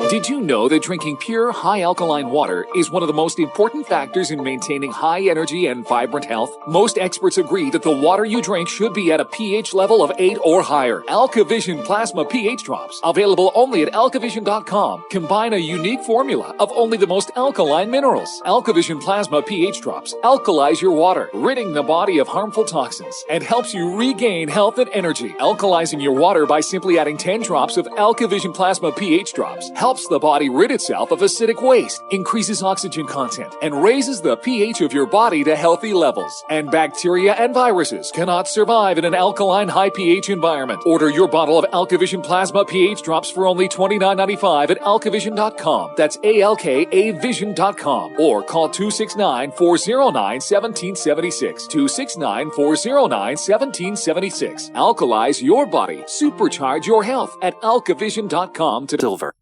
Did you know that drinking pure, high-alkaline water is one of the most important factors in maintaining high energy and vibrant health? Most experts agree that the water you drink should be at a pH level of 8 or higher. AlkaVision Plasma pH Drops, available only at alkavision.com, combine a unique formula of only the most alkaline minerals. AlkaVision Plasma pH Drops alkalize your water, ridding the body of harmful toxins, and helps you regain health and energy. Alkalizing your water by simply adding 10 drops of AlkaVision Plasma pH Drops helps the body rid itself of acidic waste, increases oxygen content, and raises the pH of your body to healthy levels. And bacteria and viruses cannot survive in an alkaline high pH environment. Order your bottle of AlkaVision Plasma pH Drops for only $29.95 at alkavision.com. That's ALKAvision.com. Or call 269-409-1776. 269-409-1776. Alkalize your body. Supercharge your health at alkavision.com to Silver.